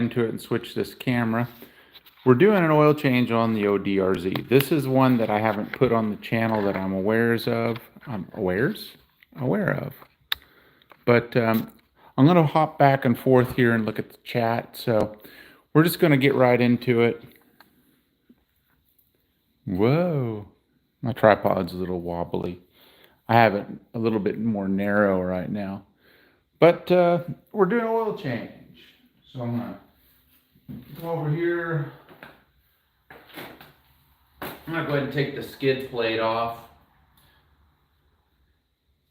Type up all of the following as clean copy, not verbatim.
into it and switch this camera. We're doing an oil change on the DRZ. This is one that I haven't put on the channel that I'm aware of. But I'm going to hop back and forth here and look at the chat. So we're just going to get right into it. Whoa, my tripod's a little wobbly. I have it a little bit more narrow right now. But we're doing oil change. So I'm going to go over here. I'm going to go ahead and take the skid plate off.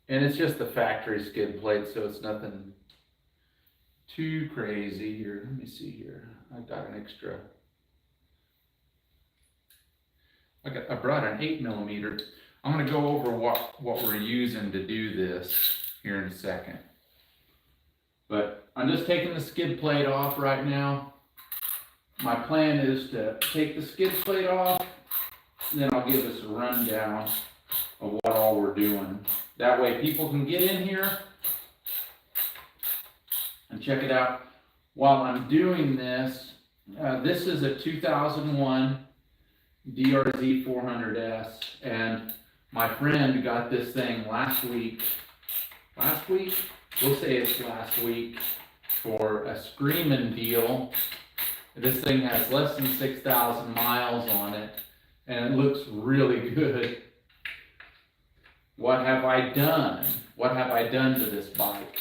And it's just the factory skid plate, so it's nothing too crazy here. Let me see here. I've got an extra. I brought an 8mm. I'm going to go over what we're using to do this here in a second. But I'm just taking the skid plate off right now. My plan is to take the skid plate off, then I'll give us a rundown of what all we're doing. That way people can get in here and check it out. While I'm doing this, this is a 2001 DRZ 400S, and my friend got this thing last week, we'll say it's last week, for a screaming deal. This thing has less than 6,000 miles on it, and it looks really good. What have I done? What have I done to this bike?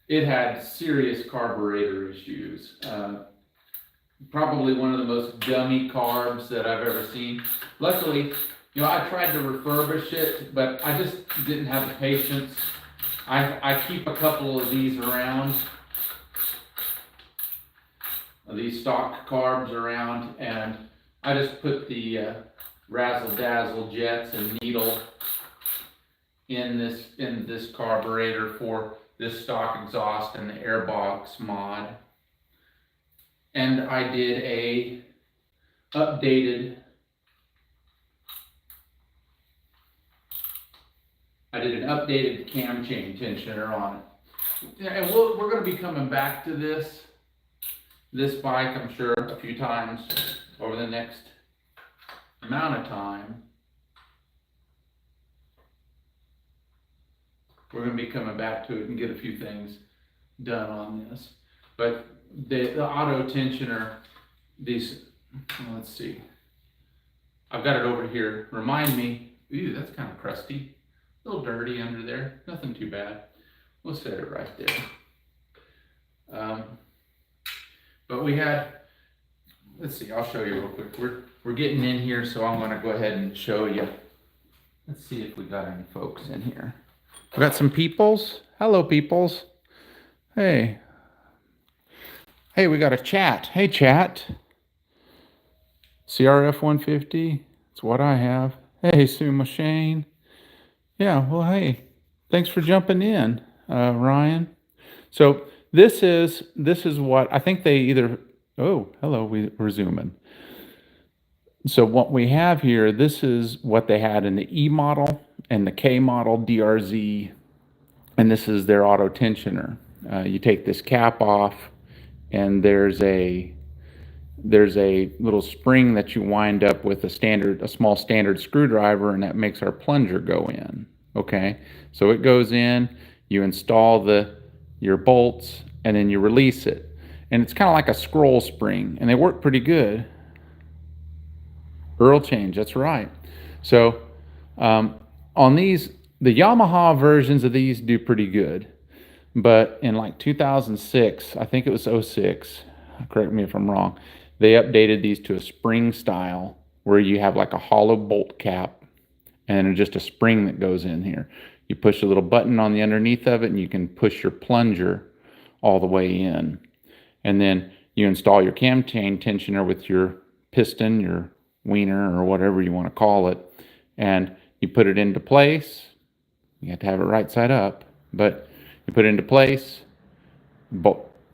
It had serious carburetor issues. Probably one of the most dummy carbs that I've ever seen. Luckily, I tried to refurbish it, but I just didn't have the patience. I keep a couple of these around, these stock carbs around, and I just put the razzle dazzle jets and needle in this carburetor for this stock exhaust and the airbox mod. And I did an updated cam chain tensioner on it. And we're going to be coming back to this bike, I'm sure, a few times over the next amount of time. We're going to be coming back to it and get a few things done on this. But the auto tensioner, let's see. I've got it over here. Remind me, ooh, that's kind of crusty. A little dirty under there. Nothing too bad. We'll set it right there. But we had, let's see, I'll show you real quick. We're getting in here, so I'm going to go ahead and show you. Let's see if we got any folks in here. We got some peoples. Hello, peoples. Hey. Hey, we got a chat. Hey, chat. CRF 150. It's what I have. Hey, Suma Shane. Yeah, well, hey. Thanks for jumping in, Ryan. So this is what I think they either. Oh, hello. We're zooming. So what we have here, this is what they had in the E model and the K model DRZ, and this is their auto tensioner. You take this cap off, and there's a little spring that you wind up with a small standard screwdriver, and that makes our plunger go in. Okay, so it goes in, you install your bolts, and then you release it, and it's kind of like a scroll spring, and they work pretty good. Oil change, that's right. So on these, the Yamaha versions of these do pretty good, but in like 2006, I think it was 06, correct me if I'm wrong, they updated these to a spring style where you have like a hollow bolt cap and just a spring that goes in here. You push a little button on the underneath of it, and you can push your plunger all the way in. And then you install your cam chain tensioner with your piston, your wiener, or whatever you want to call it, and you put it into place. You have to have it right side up, but you put it into place,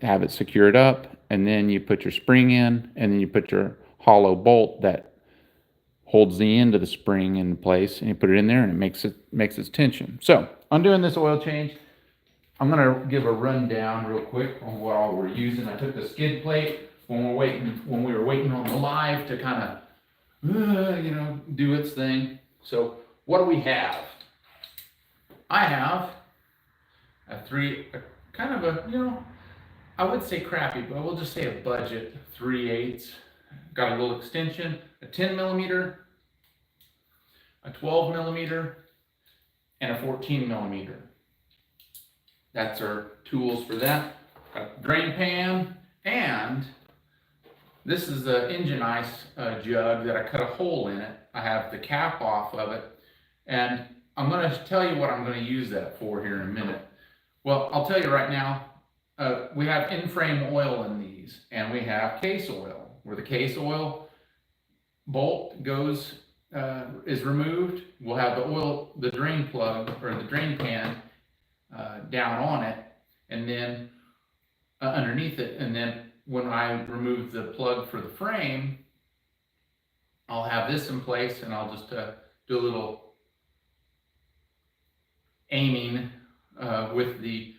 have it secured up, and then you put your spring in, and then you put your hollow bolt that holds the end of the spring in place, and you put it in there, and it makes its tension. So I'm doing this oil change. I'm gonna give a rundown real quick on what all we're using. I took the skid plate when we were waiting on the live to kind of, do its thing. So what do we have? I have a kind of a, I would say crappy, but we'll just say a budget 3/8. Got a little extension, a 10 millimeter, a 12 millimeter, and a 14 millimeter. That's our tools for that. Got a drain pan, and this is the engine ice jug that I cut a hole in it. I have the cap off of it, and I'm going to tell you what I'm going to use that for here in a minute. Well, I'll tell you right now, we have in-frame oil in these, and we have case oil, where the case oil bolt goes, is removed. We'll have the drain plug, or the drain pan, down on it, and then underneath it, and then when I remove the plug for the frame, I'll have this in place, and I'll just do a little aiming with the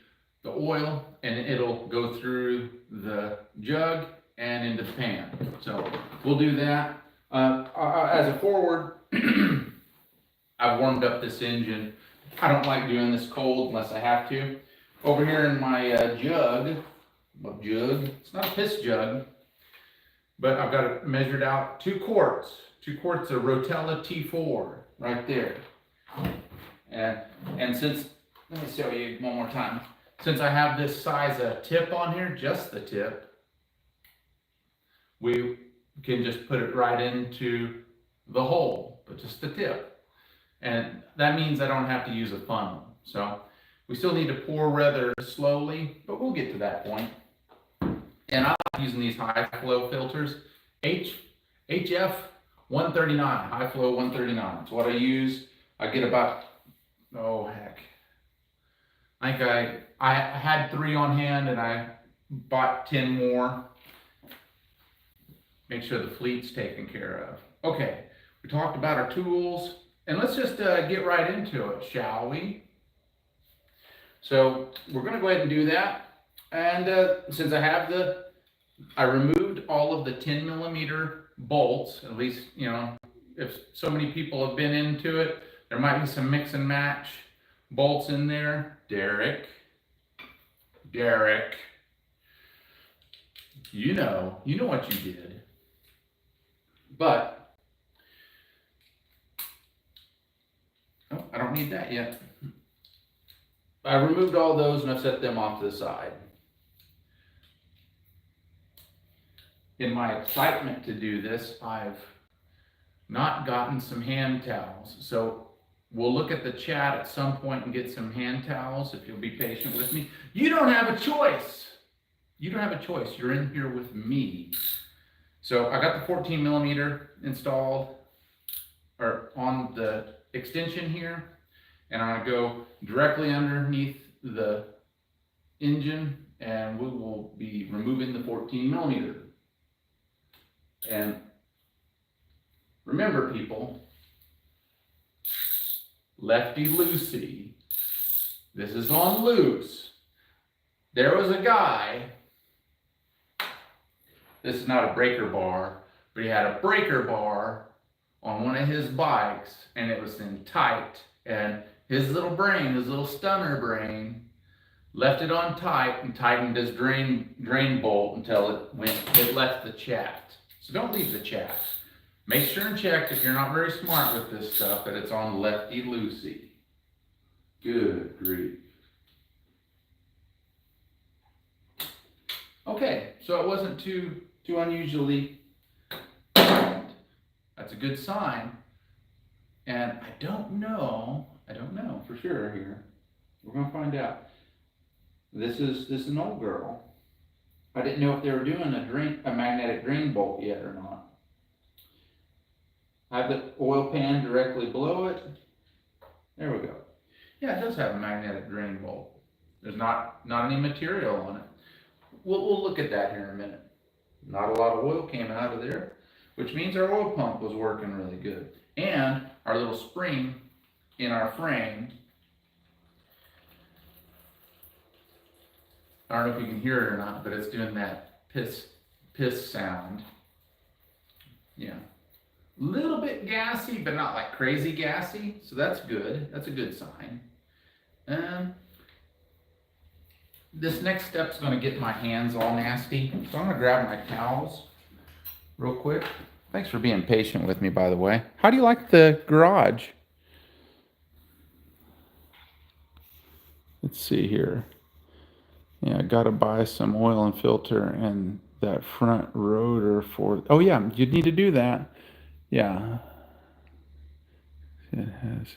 oil, and it'll go through the jug and into the pan. So we'll do that. As a forward, I've warmed up this engine. I don't like doing this cold unless I have to. Over here in my jug, it's not a piss jug, but I've got it measured out 2 quarts of Rotella T4 right there. And since, let me show you one more time. Since I have this size tip on here, just the tip, we can just put it right into the hole, but just the tip. And that means I don't have to use a funnel. So we still need to pour rather slowly, but we'll get to that point. And I like using these high flow filters. HF 139, high flow 139. It's what I use. I get about, I think I had 3 on hand, and I bought 10 more. Make sure the fleet's taken care of. Okay, we talked about our tools, and let's just get right into it, shall we? So we're going to go ahead and do that. And since I removed all of the 10 millimeter bolts, at least, if so many people have been into it, there might be some mix and match bolts in there. Derek, you know what you did. But, I don't need that yet. I removed all those and I've set them off to the side. In my excitement to do this, I've not gotten some hand towels. So we'll look at the chat at some point and get some hand towels if you'll be patient with me. You don't have a choice. You're in here with me. So I got the 14 millimeter installed, or on the extension here, and I'm gonna go directly underneath the engine, and we will be removing the 14 millimeter. And remember, people, lefty loosey. This is on loose. There was a guy, this is not a breaker bar, but he had a breaker bar on one of his bikes, and it was in tight, and his little stunner brain, left it on tight and tightened his drain bolt until it left the shaft. So don't leave the shaft. Make sure and check, if you're not very smart with this stuff, that it's on lefty loosey. Good grief. Okay, so it wasn't too unusually tight. That's a good sign. And I don't know for sure here. We're gonna find out. This is an old girl. I didn't know if they were doing a magnetic drain bolt yet or not. I have the oil pan directly below it. There we go. Yeah, it does have a magnetic drain bolt. There's not any material on it. We'll look at that here in a minute. Not a lot of oil came out of there, which means our oil pump was working really good. And our little spring in our frame I don't know if you can hear it or not, but it's doing that piss sound. Yeah. Little bit gassy, but not like crazy gassy. So that's good. That's a good sign. This next step's going to get my hands all nasty. So I'm going to grab my towels real quick. Thanks for being patient with me, by the way. How do you like the garage? Let's see here. Yeah, I got to buy some oil and filter and that front rotor for... Oh, yeah, you need to do that. Yeah. It has...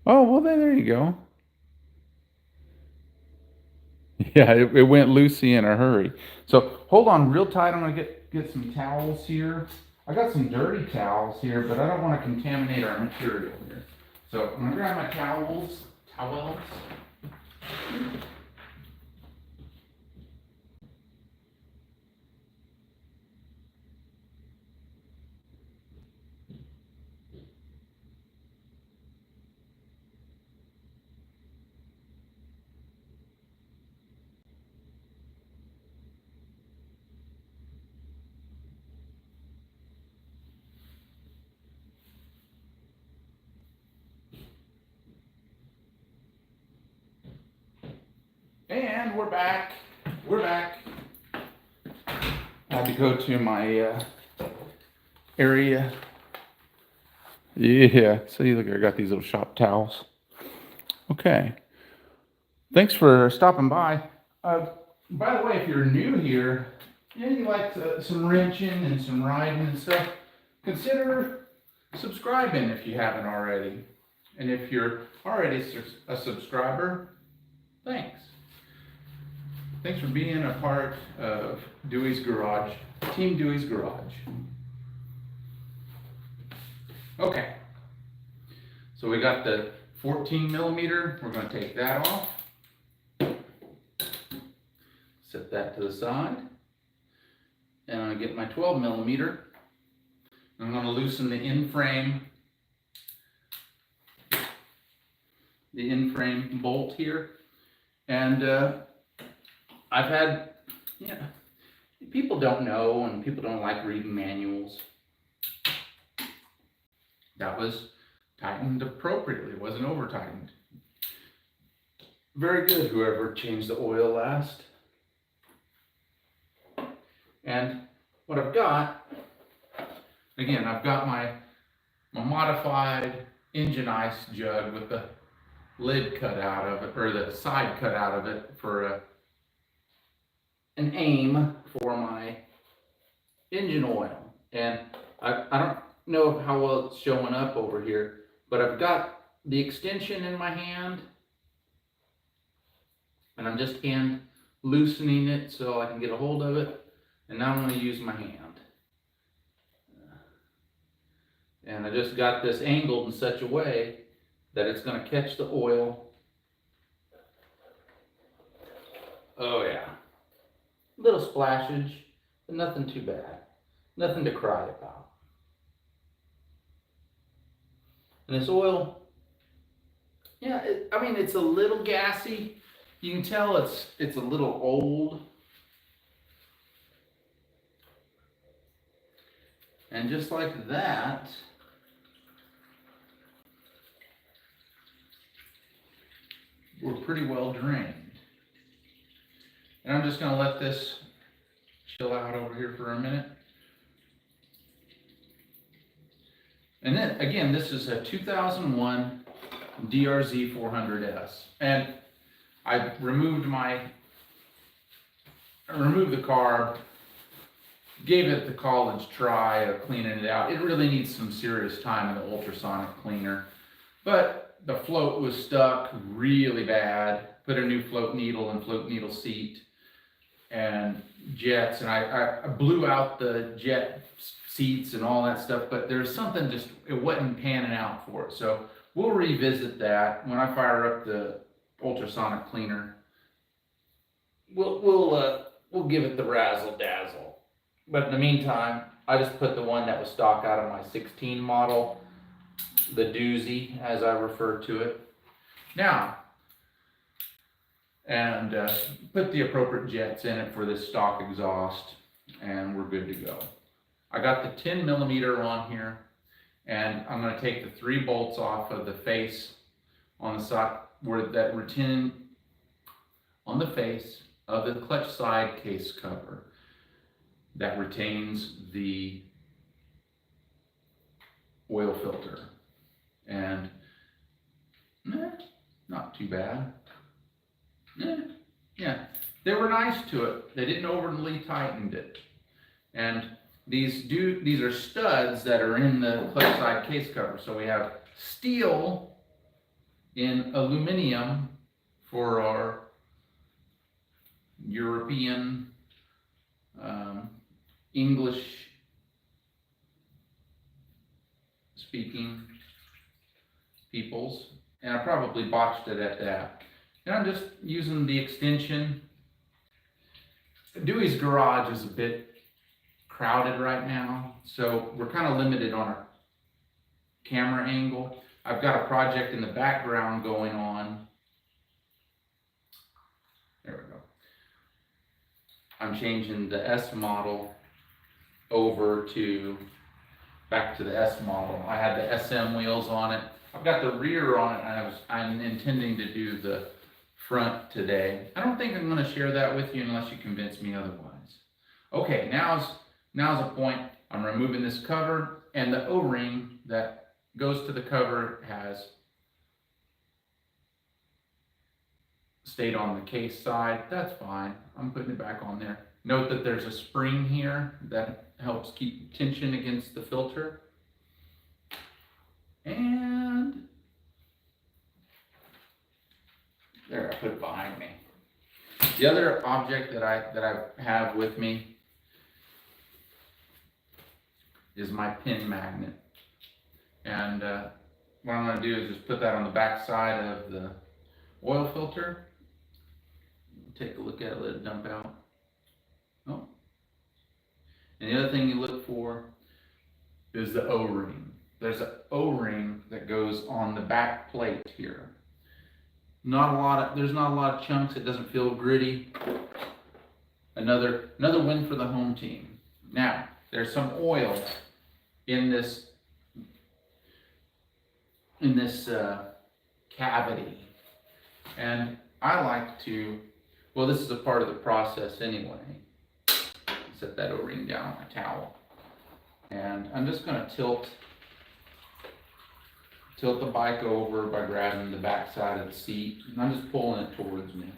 Oh, well, then there you go. Yeah, it went loosey in a hurry. So hold on real tight. I'm going to get some towels here. I got some dirty towels here, but I don't want to contaminate our material here. So I'm going to grab my towels. And we're back. We're back. I had to go to my area. Yeah, see, look, I got these little shop towels. Okay. Thanks for stopping by. By the way, if you're new here, and you like some wrenching and some riding and stuff, consider subscribing if you haven't already. And if you're already a subscriber, thanks. Thanks for being a part of Dewey's Garage, Team Dewey's Garage. Okay, so we got the 14 millimeter. We're going to take that off. Set that to the side. And I'm going to get my 12 millimeter. I'm going to loosen the in-frame bolt here. And I've had, people don't know and people don't like reading manuals. That was tightened appropriately, it wasn't over tightened. Very good, whoever changed the oil last. And what I've got, again, I've got my modified engine ice jug with the lid cut out of it, or the side cut out of it for an aim for my engine oil. And I don't know how well it's showing up over here, but I've got the extension in my hand, and I'm just hand loosening it so I can get a hold of it. And now I'm going to use my hand. And I just got this angled in such a way that it's going to catch the oil. Oh yeah. Little splashage, but nothing too bad. Nothing to cry about. And this oil, yeah, it's a little gassy. You can tell it's a little old. And just like that, we're pretty well drained. And I'm just going to let this chill out over here for a minute. And then again, this is a 2001 DRZ 400S. And I removed the carb, gave it the college try of cleaning it out. It really needs some serious time in the ultrasonic cleaner. But the float was stuck really bad. Put a new float needle and float needle seat and jets, and I blew out the jet seats and all that stuff, but there's something it wasn't panning out for it. So we'll revisit that when I fire up the ultrasonic cleaner. We'll give it the razzle dazzle. But in the meantime, I just put the one that was stock out of my 16 model, the doozy, as I refer to it. Now, and put the appropriate jets in it for this stock exhaust, and we're good to go. I got the 10 millimeter on here, and I'm going to take the 3 bolts off of the face on the side where that retain on the face of the clutch side case cover that retains the oil filter. And not too bad. Yeah, they were nice to it. They didn't overly tighten it. And these are studs that are in the clutch side case cover. So we have steel in aluminum for our European English speaking peoples, and I probably botched it at that. And I'm just using the extension. Dewey's garage is a bit crowded right now, so we're kind of limited on our camera angle. I've got a project in the background going on. There we go. I'm changing the S model over to back to the S model. I had the SM wheels on it. I've got the rear on it, and I'm intending to do the front today. I don't think I'm going to share that with you unless you convince me otherwise. Okay, now's a point. I'm removing this cover, and the O-ring that goes to the cover has stayed on the case side. That's fine. I'm putting it back on there. Note that there's a spring here that helps keep tension against the filter. And there, I put it behind me. The other object that I have with me is my pin magnet. And what I'm going to do is just put that on the back side of the oil filter. Take a look at it, let it dump out. Oh. And the other thing you look for is the O-ring. There's an O-ring that goes on the back plate here. There's not a lot of chunks. It doesn't feel gritty. Another win for the home team. Now, there's some oil in this cavity, and I like to. Well, this is a part of the process anyway. Set that O-ring down on my towel, and I'm just going to tilt the bike over by grabbing the back side of the seat, and I'm just pulling it towards me.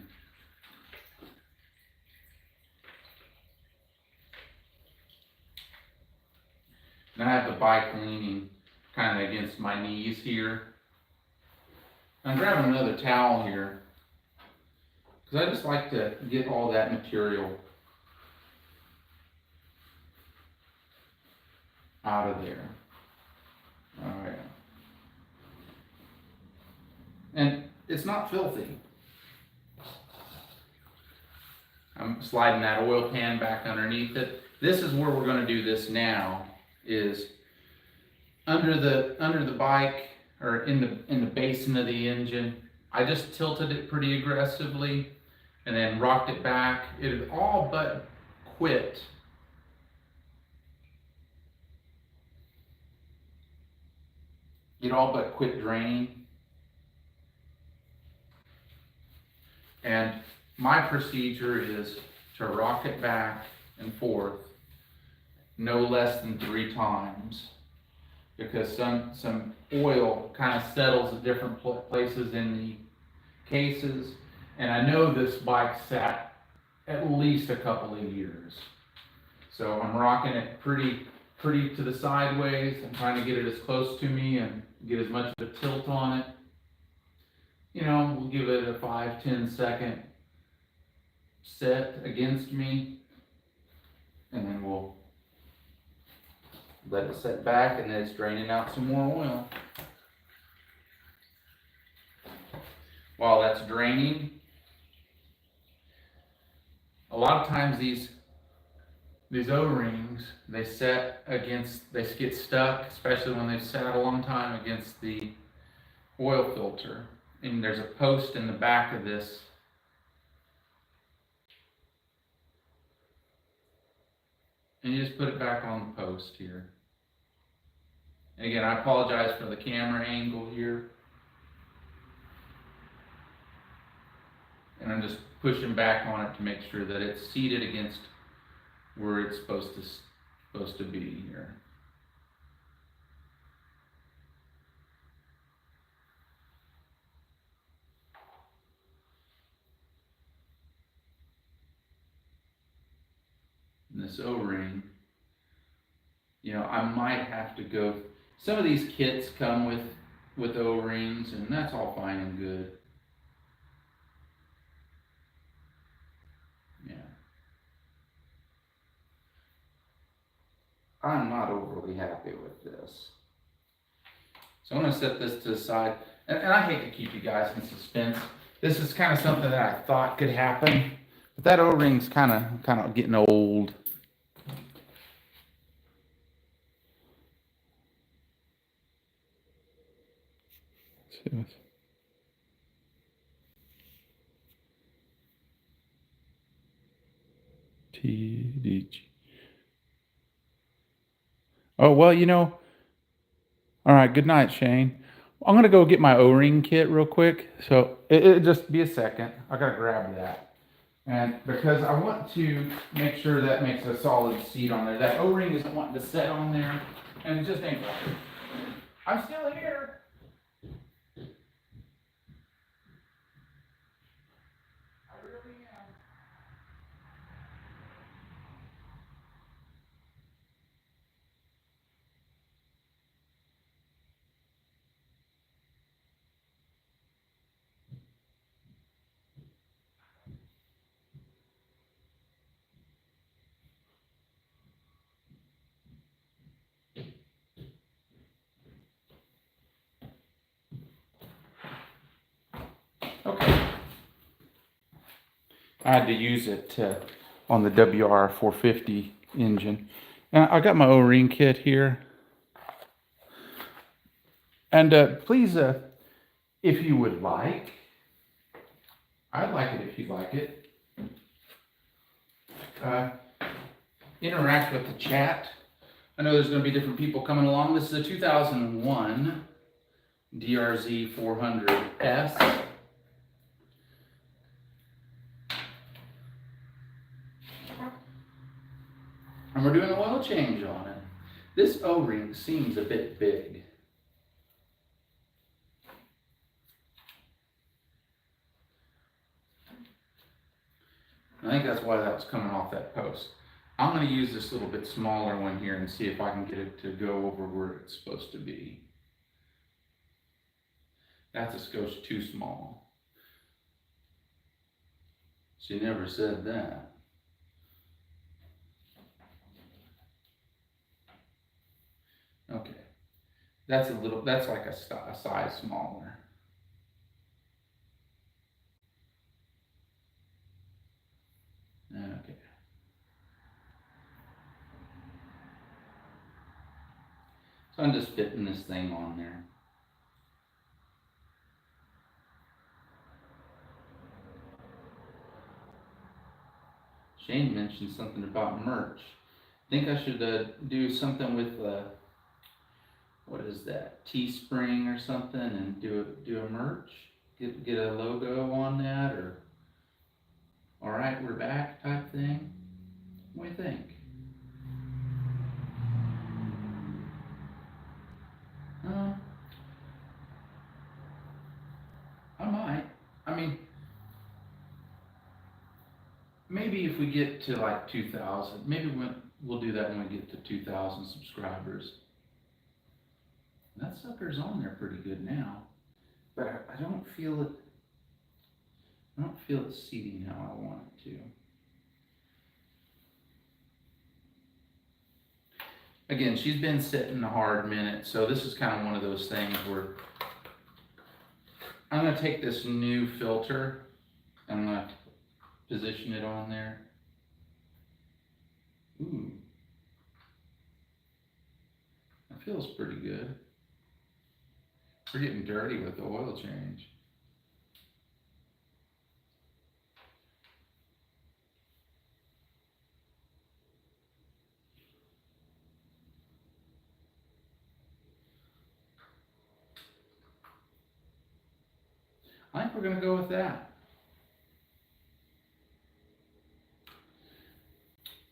And I have the bike leaning kind of against my knees here. I'm grabbing another towel here because I just like to get all that material out of there. Oh yeah. And it's not filthy. I'm sliding that oil pan back underneath it. This is where we're going to do this now, is under the bike, or in the basin of the engine. I just tilted it pretty aggressively and then rocked it back. It had all but quit. It all but quit draining. And my procedure is to rock it back and forth no less than 3 times, because some oil kind of settles at different places in the cases, and I know this bike sat at least a couple of years. So I'm rocking it pretty to the sideways. I'm trying to get it as close to me and get as much of a tilt on it. You know, we'll give it a 5-10 second set against me, and then we'll let it set back, and then it's draining out some more oil. While that's draining, a lot of times these O-rings, they get stuck, especially when they've sat a long time against the oil filter. And there's a post in the back of this And you just put it back on the post here. And again, I apologize for the camera angle here. And I'm just pushing back on it to make sure that it's seated against where it's supposed to be here. And this O-ring, I might have to go. Some of these kits come with O-rings, and that's all fine and good. Yeah. I'm not overly happy with this. So I'm going to set this to the side. And I hate to keep you guys in suspense. This is kind of something that I thought could happen. But that O-ring's kind of getting old. TDG. Oh, well, all right, good night, Shane. I'm going to go get my O-ring kit real quick. So it'll just be a second. I got to grab that. And because I want to make sure that makes a solid seat on there. That O-ring isn't wanting to set on there. And it just ain't right. I'm still here. I really am. Okay. I had to use it on the WR450 engine. And I got my O-ring kit here. And please, if you would like, I'd like it if you'd like it, interact with the chat. I know there's going to be different people coming along. This is a 2001 DRZ 400S. And we're doing an oil change on it. This O-ring seems a bit big. I think that's why that was coming off that post. I'm going to use this little bit smaller one here and see if I can get it to go over where it's supposed to be. That's a skosh too small. She never said that. Okay. That's like a size smaller. Okay. So I'm just fitting this thing on there. Shane mentioned something about merch. I think I should do something with what is that, Teespring or something, and do a merch, get a logo on that, or all right, we're back type thing. What do you think? I might. I mean, maybe if we get to like 2,000, maybe we'll do that when we get to 2,000 subscribers. That sucker's on there pretty good now, but I don't feel it. I don't feel it seating how I want it to. Again, she's been sitting a hard minute, so this is kind of one of those things where I'm going to take this new filter, I'm going to position it on there. Ooh. That feels pretty good. We're getting dirty with the oil change. I think we're going to go with that.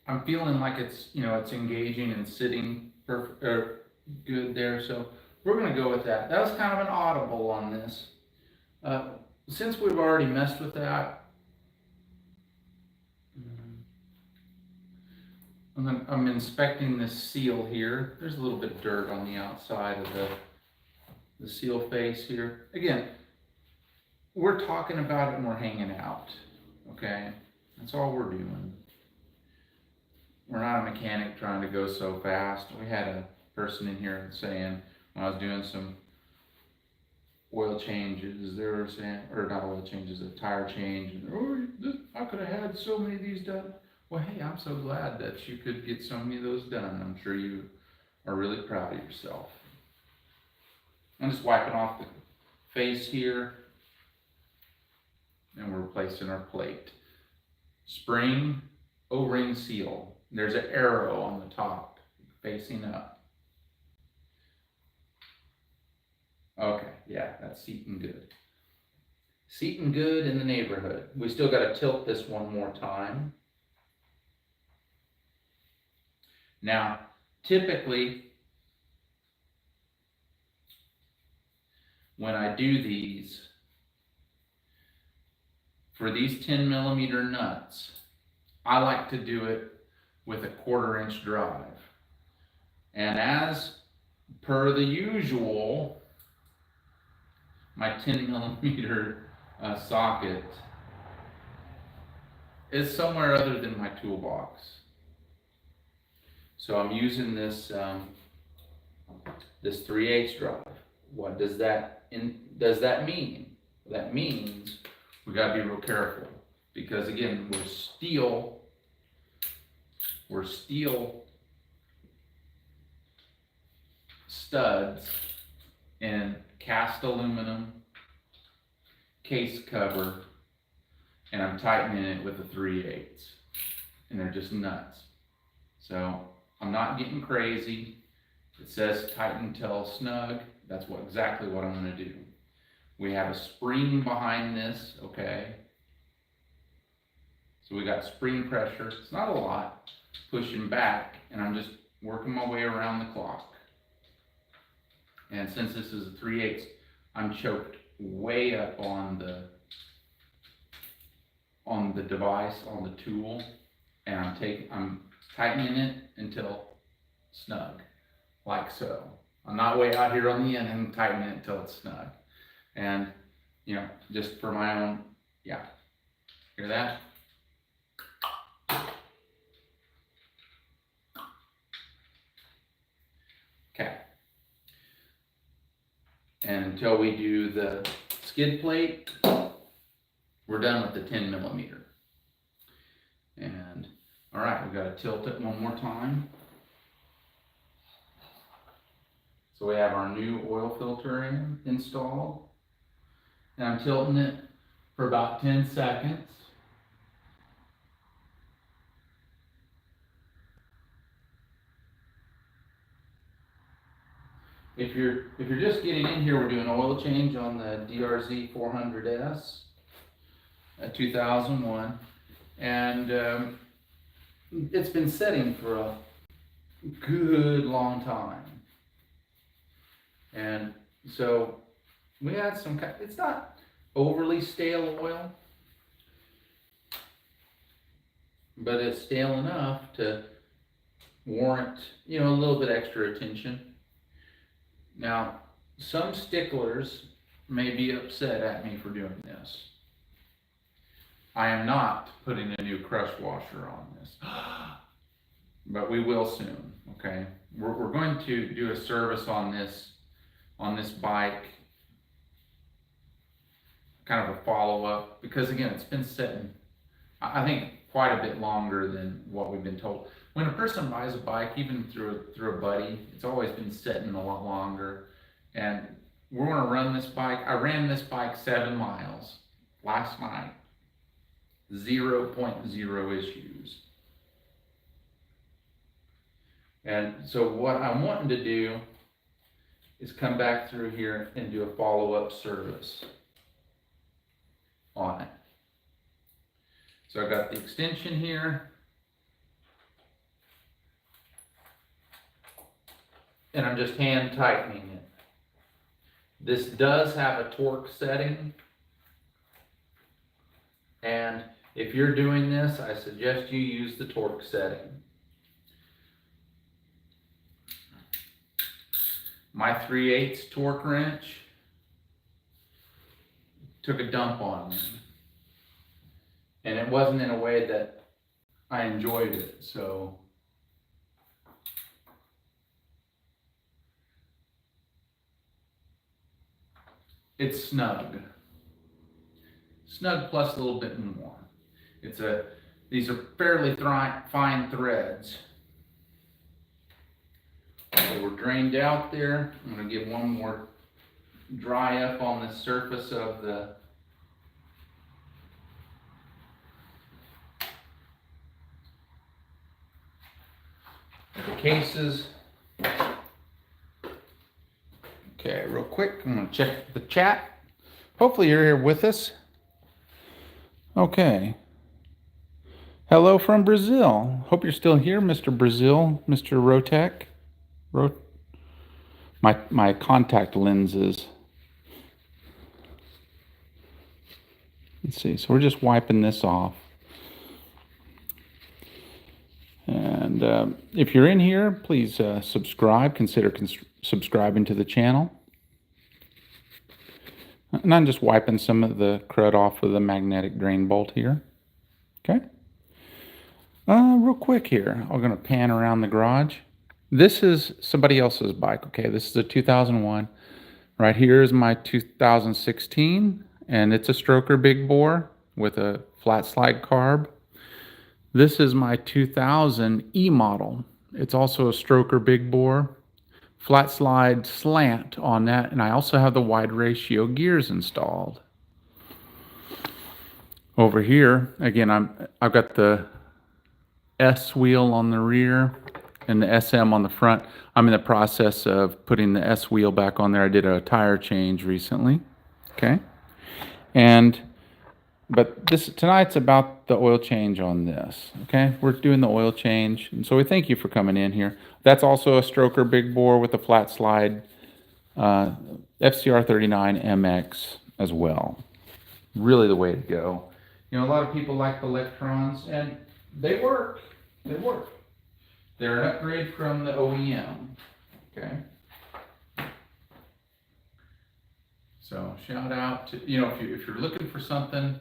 I'm feeling like it's, it's engaging and sitting perfect, or good there. So we're going to go with that. That was kind of an audible on this. Uh, since we've already messed with that, I'm inspecting this seal here. There's a little bit of dirt on the outside of the seal face here. Again, we're talking about it and we're hanging out. Okay? That's all we're doing. We're not a mechanic trying to go so fast. We had a person in here saying, when I was doing some oil changes, they were saying, or not oil changes, a tire change, and I could have had so many of these done. Well, hey, I'm so glad that you could get so many of those done. I'm sure you are really proud of yourself. I'm just wiping off the face here, and we're replacing our plate. Spring O-ring seal. There's an arrow on the top, facing up. Okay, yeah, that's seating good. Seating good in the neighborhood. We still got to tilt this one more time. Now, typically, when I do these, for these 10 millimeter nuts, I like to do it with a 1/4 inch drive. And as per the usual, my 10 millimeter socket is somewhere other than my toolbox. So I'm using this this 3/8 drive. What does that mean? That means we got to be real careful, because again, we're steel studs in cast aluminum case cover, and I'm tightening it with a 3/8, and they're just nuts. So I'm not getting crazy. It says tighten till snug. That's exactly what I'm going to do. We have a spring behind this, okay? So we got spring pressure. It's not a lot, pushing back, and I'm just working my way around the clock. And since this is a 3/8, I'm choked way up on the device, on the tool, and I'm tightening it until snug, like so. I'm not way out here on the end and tightening it until it's snug. And, just for my own, yeah. Hear that? Okay. And until we do the skid plate, we're done with the 10 millimeter. And all right, we've got to tilt it one more time. So we have our new oil filter installed, and I'm tilting it for about 10 seconds. If you're just getting in here, we're doing oil change on the DRZ 400S, 2001, and it's been setting for a good long time. And so we had it's not overly stale oil, but it's stale enough to warrant, a little bit extra attention. Now, some sticklers may be upset at me for doing this. I am not putting a new crush washer on this, but we will soon, okay? We're going to do a service on this bike, kind of a follow-up, because again, it's been sitting, I think, quite a bit longer than what we've been told. When a person buys a bike, even through a buddy, it's always been sitting a lot longer. And we're going to run this bike. I ran this bike 7 miles last night. 0.0 issues. And so what I'm wanting to do is come back through here and do a follow-up service. on it. So I got the extension here, and I'm just hand tightening it. This does have a torque setting, and if you're doing this, I suggest you use the torque setting. My 3/8 torque wrench took a dump on me, and it wasn't in a way that I enjoyed it, so it's snug. Snug plus a little bit more. These are fairly fine threads. So we're drained out there. I'm going to give one more dry up on the surface of the cases. Okay, real quick, I'm going to check the chat. Hopefully you're here with us. Okay. Hello from Brazil. Hope you're still here, Mr. Brazil, Mr. Rotek. My contact lenses. Let's see, so we're just wiping this off. And if you're in here, please subscribe. Consider subscribing to the channel. And I'm just wiping some of the crud off of the magnetic drain bolt here. Okay. Real quick here, I'm going to pan around the garage. This is somebody else's bike. Okay, this is a 2001. Right here is my 2016, and it's a stroker big bore with a flat slide carb. This is my 2000 E model. It's also a stroker big bore, flat slide slant on that, and I also have the wide ratio gears installed. Over here, again, I've got the S wheel on the rear and the SM on the front. I'm in the process of putting the S wheel back on there. I did a tire change recently. Okay, but tonight's about the oil change on this. Okay, we're doing the oil change, and so we thank you for coming in here. That's also a stroker big bore with a flat slide FCR 39 MX as well. Really the way to go. You know, a lot of people like the electrons, and they work. They work. They're an upgrade from the OEM. Okay. So shout out to, you know, if you're looking for something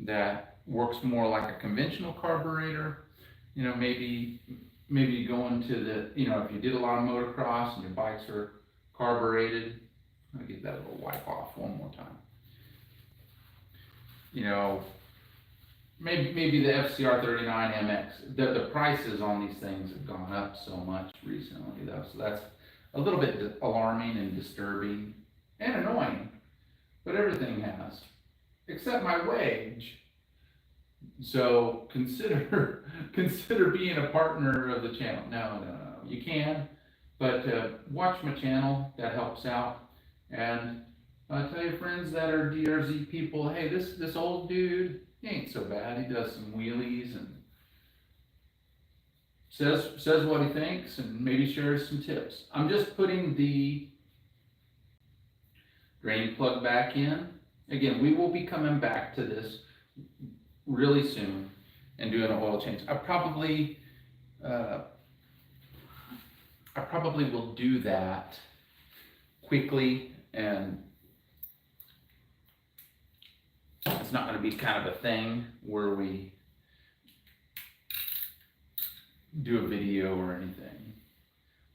that works more like a conventional carburetor, you know, maybe you go into the, you know, if you did a lot of motocross and your bikes are carbureted, I'll give that a little wipe off one more time. You know, maybe the FCR 39 MX. The prices on these things have gone up so much recently, though, so that's a little bit alarming and disturbing and annoying. But everything has, except my wage. So consider being a partner of the channel. No, you can, but watch my channel. That helps out. And tell your friends that are DRZ people, hey, this old dude, he ain't so bad. He does some wheelies and says what he thinks and maybe shares some tips. I'm just putting the drain plug back in. Again, we will be coming back to this really soon and doing an oil change. I probably will do that quickly, and it's not going to be kind of a thing where we do a video or anything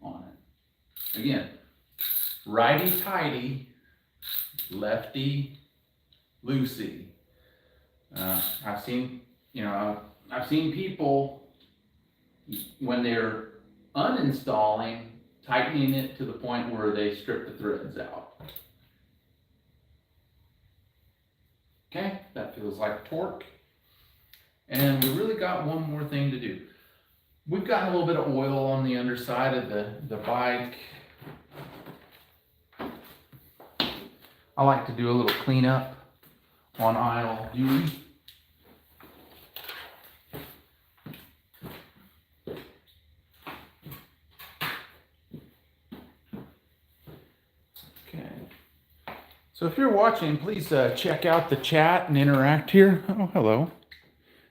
on it. Again, righty-tighty, lefty-loosey. I've seen people when they're uninstalling, tightening it to the point where they strip the threads out. Okay, that feels like torque. And we really got one more thing to do. We've got a little bit of oil on the underside of the bike. I like to do a little cleanup on aisle viewing. Okay. So if you're watching, please check out the chat and interact here. Oh, hello.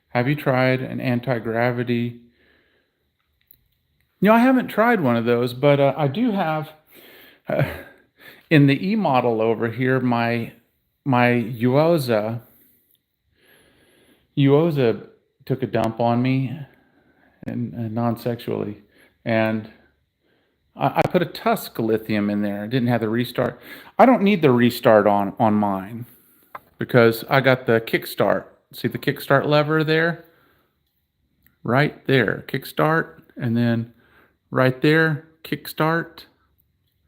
Have you tried an anti-gravity? I haven't tried one of those, but I do have in the E model over here, my Uoza took a dump on me and non-sexually, and I put a Tusk lithium in there. I didn't have the restart. I don't need the restart on mine because I got the kickstart. See the kickstart lever there? Right there, kickstart, and then right there, kickstart.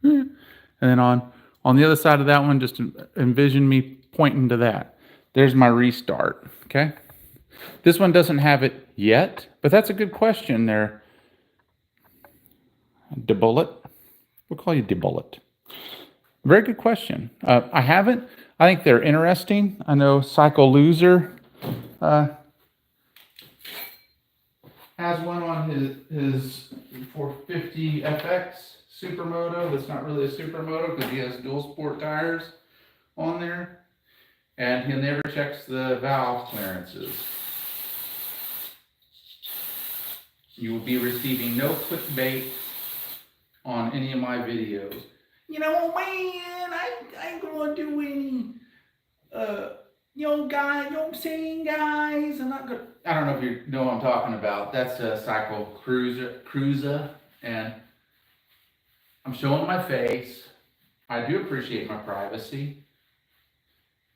And then on the other side of that one, just envision me pointing to that. There's my restart, okay? This one doesn't have it yet, but that's a good question there. DeBullet? We'll call you DeBullet. Very good question. I haven't. I think they're interesting. I know Cycle Loser has one on his 450 FX Supermoto. That's not really a Supermoto because he has dual sport tires on there. And he never checks the valve clearances. You will be receiving no clickbait on any of my videos. Man, I ain't gonna do any, guys, I'm saying, guys, I'm not gonna. I don't know if you know what I'm talking about. That's a Cycle Cruiser, and I'm showing my face. I do appreciate my privacy,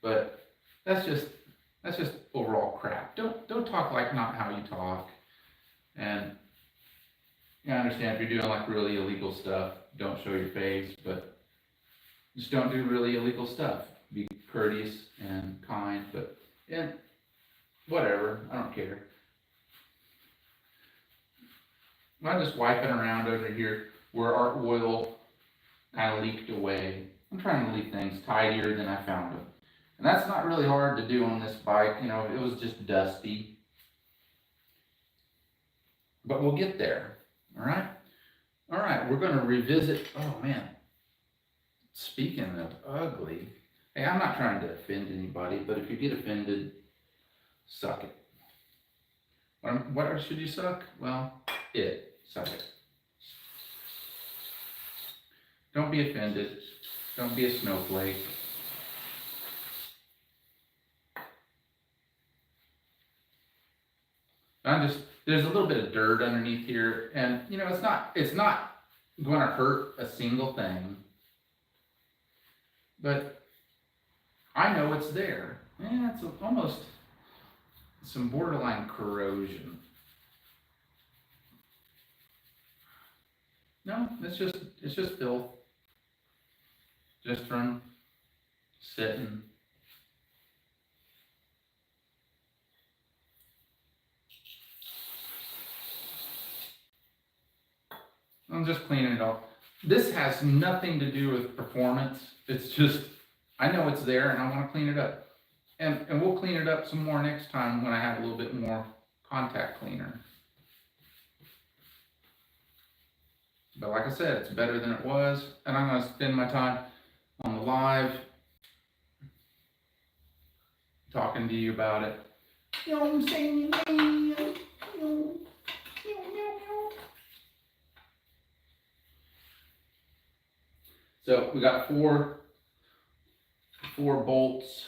but that's just overall crap. Don't talk like not how you talk. And I understand if you're doing like really illegal stuff, don't show your face, but just don't do really illegal stuff. Be courteous and kind, but yeah, whatever. I don't care. I'm just wiping around over here where our oil kind of leaked away. I'm trying to leave things tidier than I found them. And that's not really hard to do on this bike. It was just dusty. But we'll get there. All right? All right, we're going to revisit. Oh, man. Speaking of ugly, hey, I'm not trying to offend anybody, but if you get offended, suck it. What should you suck? Well, suck it. Don't be offended. Don't be a snowflake. There's a little bit of dirt underneath here, and it's not going to hurt a single thing, but I know it's there. Yeah, it's almost some borderline corrosion. No, it's just filth, just from sitting. I'm just cleaning it off. This has nothing to do with performance. It's just, I know it's there and I want to clean it up. And we'll clean it up some more next time when I have a little bit more contact cleaner. But like I said, it's better than it was. And I'm going to spend my time on the live talking to you about it. You know what I'm saying? So we got four bolts.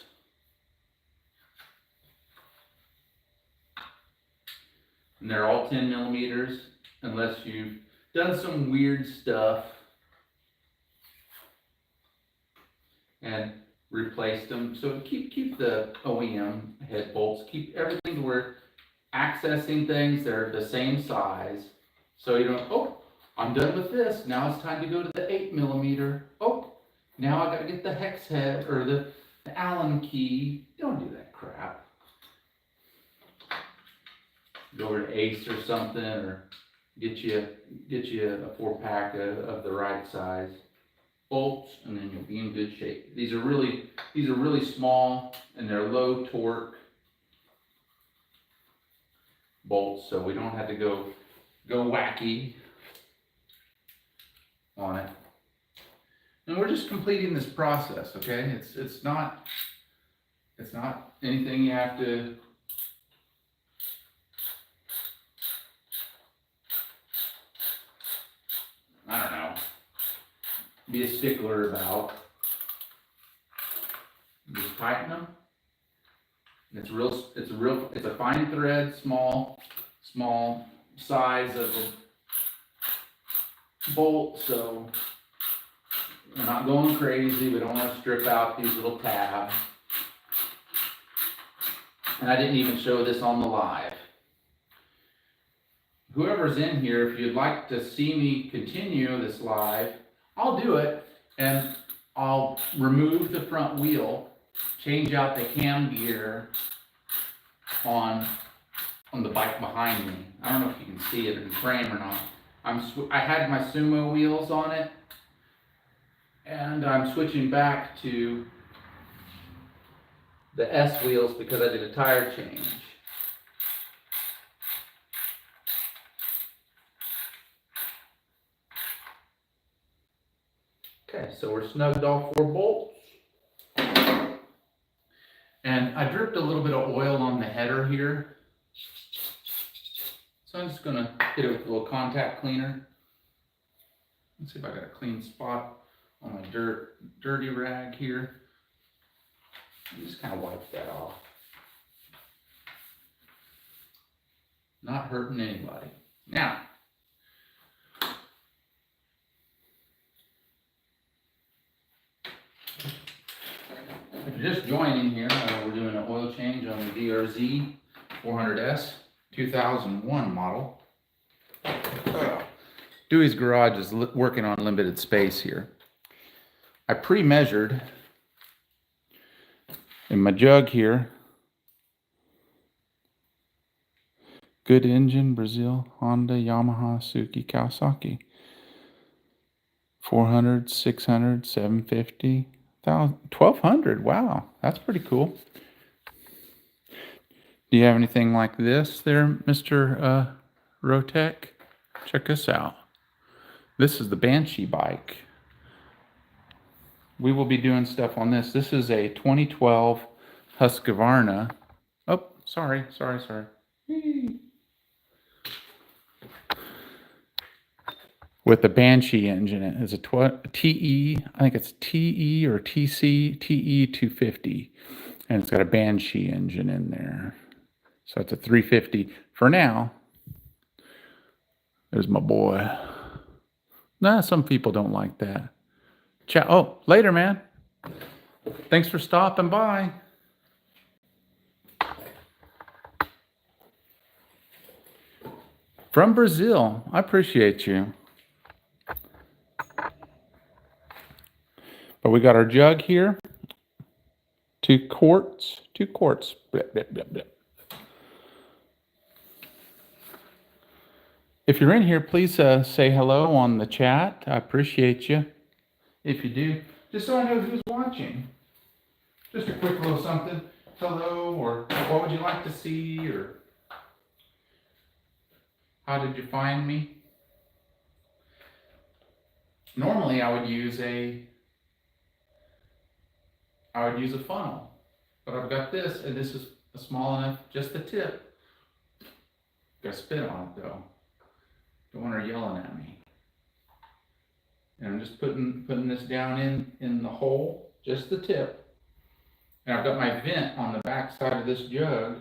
And they're all 10 millimeters, unless you've done some weird stuff and replaced them. So keep the OEM head bolts, keep everything to where accessing things, they're the same size. So you don't, oh, I'm done with this. Now it's time to go to the 8 millimeter. Oh, now I got to get the hex head or the Allen key. Don't do that crap. Go over to Ace or something, or get you a 4-pack of the right size. bolts, and then you'll be in good shape. These are really small, and they're low torque bolts, so we don't have to go wacky on it. And we're just completing this process, okay? It's not anything you have to be a stickler about. Just tighten them. It's a fine thread, small size of a bolt, so we're not going crazy. We don't want to strip out these little tabs. And I didn't even show this on the live. Whoever's in here, if you'd like to see me continue this live, I'll do it, and I'll remove the front wheel, change out the cam gear on the bike behind me. I don't know if you can see it in the frame or not. I had my Sumo wheels on it, and I'm switching back to the S wheels because I did a tire change. Okay, so we're snugged all 4 bolts. And I dripped a little bit of oil on the header here. So I'm just gonna hit it with a little contact cleaner. Let's see if I got a clean spot on my dirty rag here. And just kind of wipe that off. Not hurting anybody. Now, if you're just joining here, we're doing an oil change on the DRZ 400S 2001 model. Dewey's Garage is working on limited space here. I pre-measured in my jug here. Good engine, Brazil, Honda, Yamaha, Suzuki, Kawasaki. 400, 600, 750. 1,200, wow, that's pretty cool. Do you have anything like this there, Mr. Rotec? Check this out. This is the Banshee bike. We will be doing stuff on this. This is a 2012 Husqvarna. Oh, sorry. With the Banshee engine. It's a TE, I think it's TE or TC, TE 250. And it's got a Banshee engine in there. So it's a 350 for now. There's my boy. Nah, some people don't like that. Oh, later, man. Thanks for stopping by. From Brazil. I appreciate you. But we got our jug here. 2 quarts. Blip, blip, blip, blip. If you're in here, please say hello on the chat. I appreciate you. If you do, just so I know who's watching. Just a quick little something. Hello, or what would you like to see, or how did you find me? Normally I would use a funnel, but I've got this, and this is small enough, just the tip. Got spit on it though. Don't want her yelling at me. And I'm just putting this down in the hole, just the tip. And I've got my vent on the back side of this jug.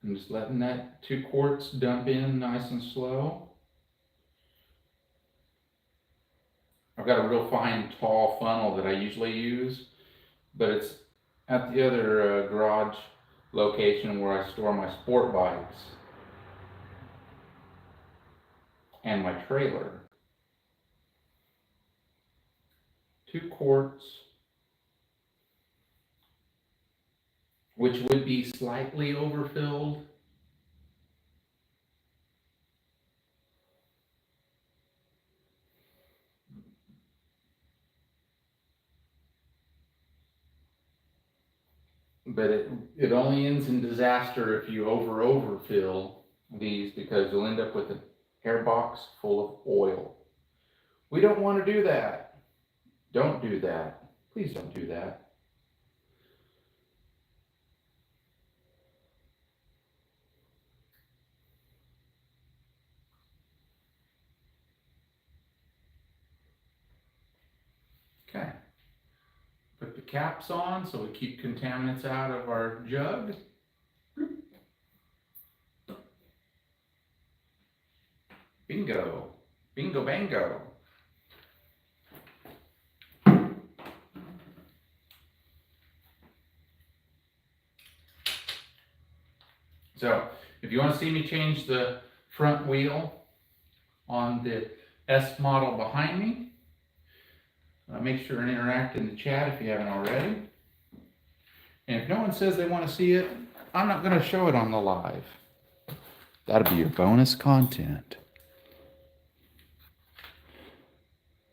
I'm just letting that 2 quarts dump in nice and slow. I've got a real fine, tall funnel that I usually use, but it's at the other garage location where I store my sport bikes and my trailer. 2 quarts, which would be slightly overfilled. but it only ends in disaster if you overfill these, because you'll end up with an air box full of oil. We don't want to do that. Don't do that. Please don't do that. Okay. Put the caps on so we keep contaminants out of our jug. Bingo. Bingo bango. So, if you want to see me change the front wheel on the S model behind me, make sure and interact in the chat if you haven't already. And if no one says they want to see it, I'm not going to show it on the live. That'll be your bonus content.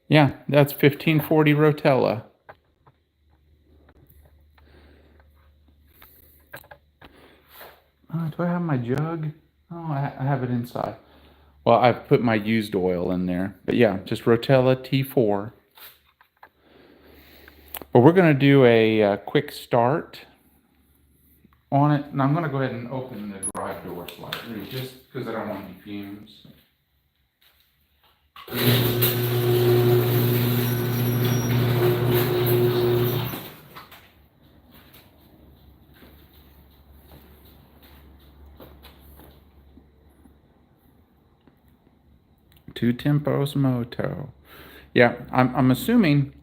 Yeah, that's 1540 Rotella. Do I have my jug? Oh, I have it inside. Well, I've put my used oil in there. But yeah, just Rotella T4. But we're going to do a quick start on it. And I'm going to go ahead and open the garage door slightly, just because I don't want any fumes. Two Tempos Moto. Yeah, I'm assuming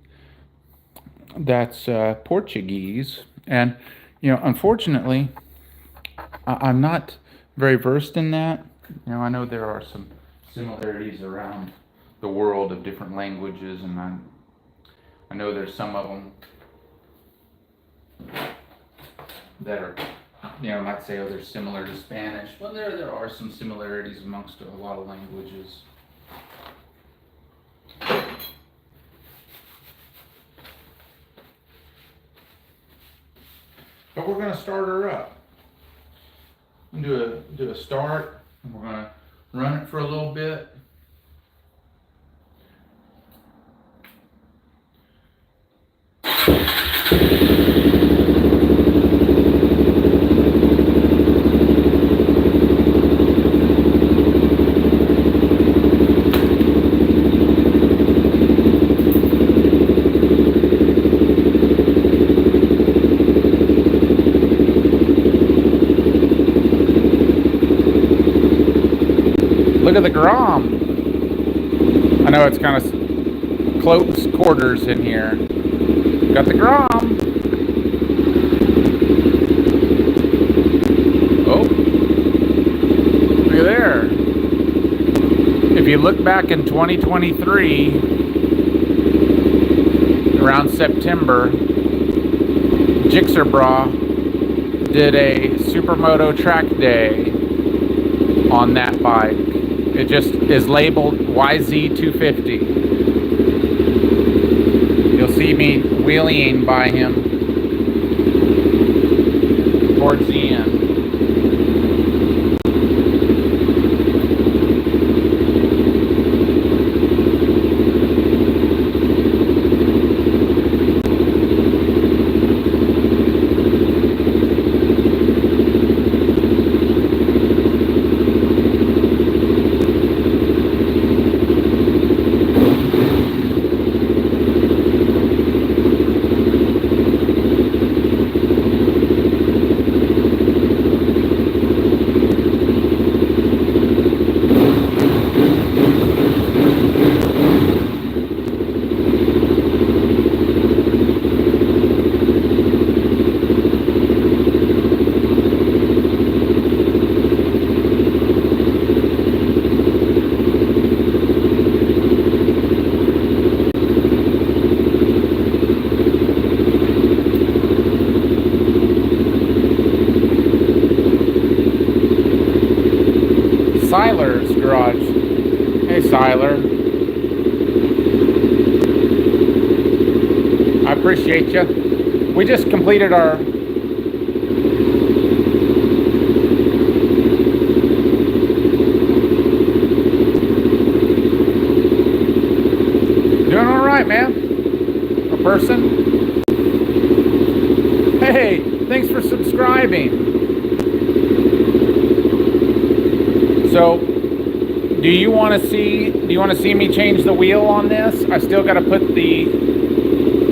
that's Portuguese, and unfortunately, I'm not very versed in that. I know there are some similarities around the world of different languages, and I know there's some of them that are, might say, oh, they're similar to Spanish. Well, there are some similarities amongst a lot of languages. But we're going to start her up. Do a start, and we're going to run it for a little bit. Look at the Grom. I know it's kind of close quarters in here. Got the Grom. Oh, look at there. If you look back in 2023, around September, Jixerbra did a Supermoto track day on that bike. It just is labeled YZ250. You'll see me wheeling by him towards the end. Siler's garage. Hey, Siler. I appreciate you. We just completed our person. Hey, thanks for subscribing. So, do you want to see me change the wheel on this? I still got to put the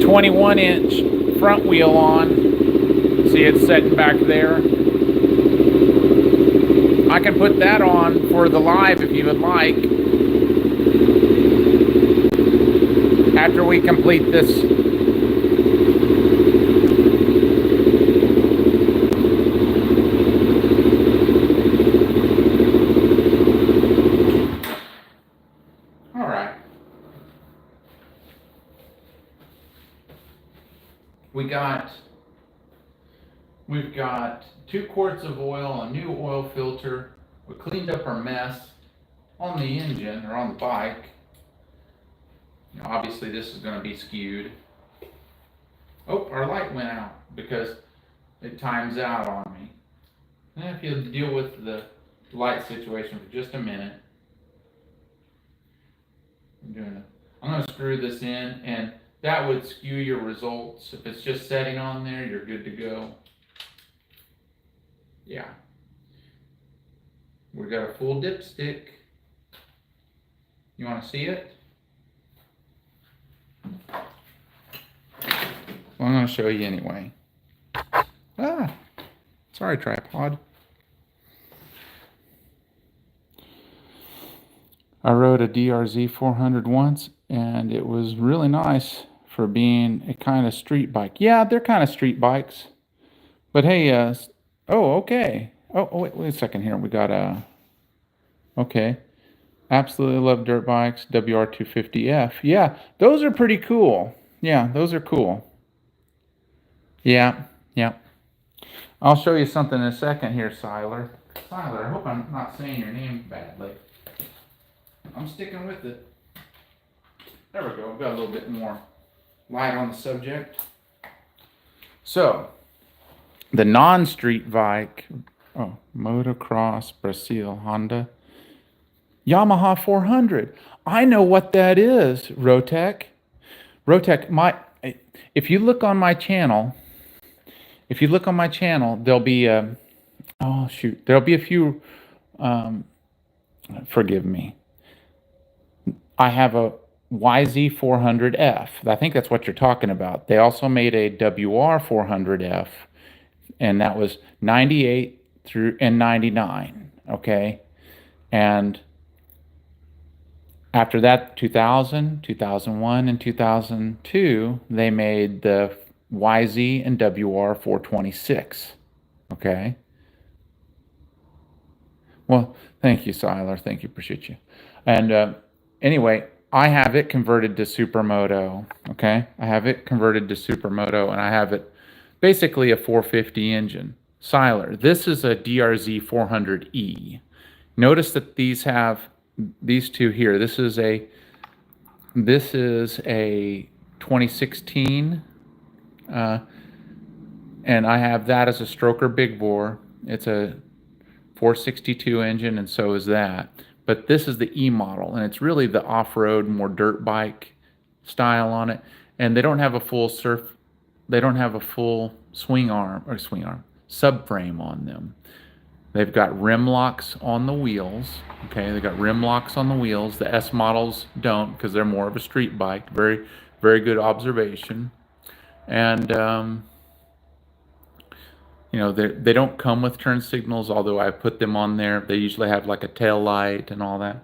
21-inch front wheel on. See, it's setting back there. I can put that on for the live if you would like. After we complete this. All right. We've got 2 quarts of oil, a new oil filter. We cleaned up our mess on the engine or on the bike. You know, obviously this is going to be skewed. Oh, our light went out because it times out on me. And if you'll deal with the light situation for just a minute. I'm going to screw this in, and that would skew your results. If it's just setting on there, you're good to go. Yeah. We've got a full dipstick. You want to see it? Well, I'm going to show you anyway. Ah, sorry, tripod. I rode a DRZ 400 once, and it was really nice for being a kind of street bike. Yeah, they're kind of street bikes. But hey, oh, okay. Oh, wait a second here. We got okay. Absolutely love dirt bikes, WR250F. Yeah, those are pretty cool. Yeah, those are cool. Yeah. I'll show you something in a second here, Siler. Siler, I hope I'm not saying your name badly. I'm sticking with it. There we go. We've got a little bit more light on the subject. So, the non-street bike, motocross, Brazil, Honda, Yamaha 400. I know what that is, Rotec. If you look on my channel, there'll be there'll be a few, forgive me. I have a YZ400F. I think that's what you're talking about. They also made a WR400F, and that was 98 through and 99, okay? And after that, 2000, 2001, and 2002, they made the YZ and WR426, okay? Well, thank you, Siler. Thank you. Appreciate you. And anyway, I have it converted to Supermoto, okay? I have it converted to Supermoto, and I have it basically a 450 engine. Siler, this is a DRZ 400E. Notice that these have these two here. This is a 2016, and I have that as a stroker big bore. It's a 462 engine, and so is that. But this is the E model, and it's really the off-road, more dirt bike style on it. And they don't have a full subframe on them. They've got rim locks on the wheels. Okay, they've got rim locks on the wheels. The S models don't, because they're more of a street bike. Very, very good observation. And you know, they don't come with turn signals, although I put them on there. They usually have like a tail light and all that.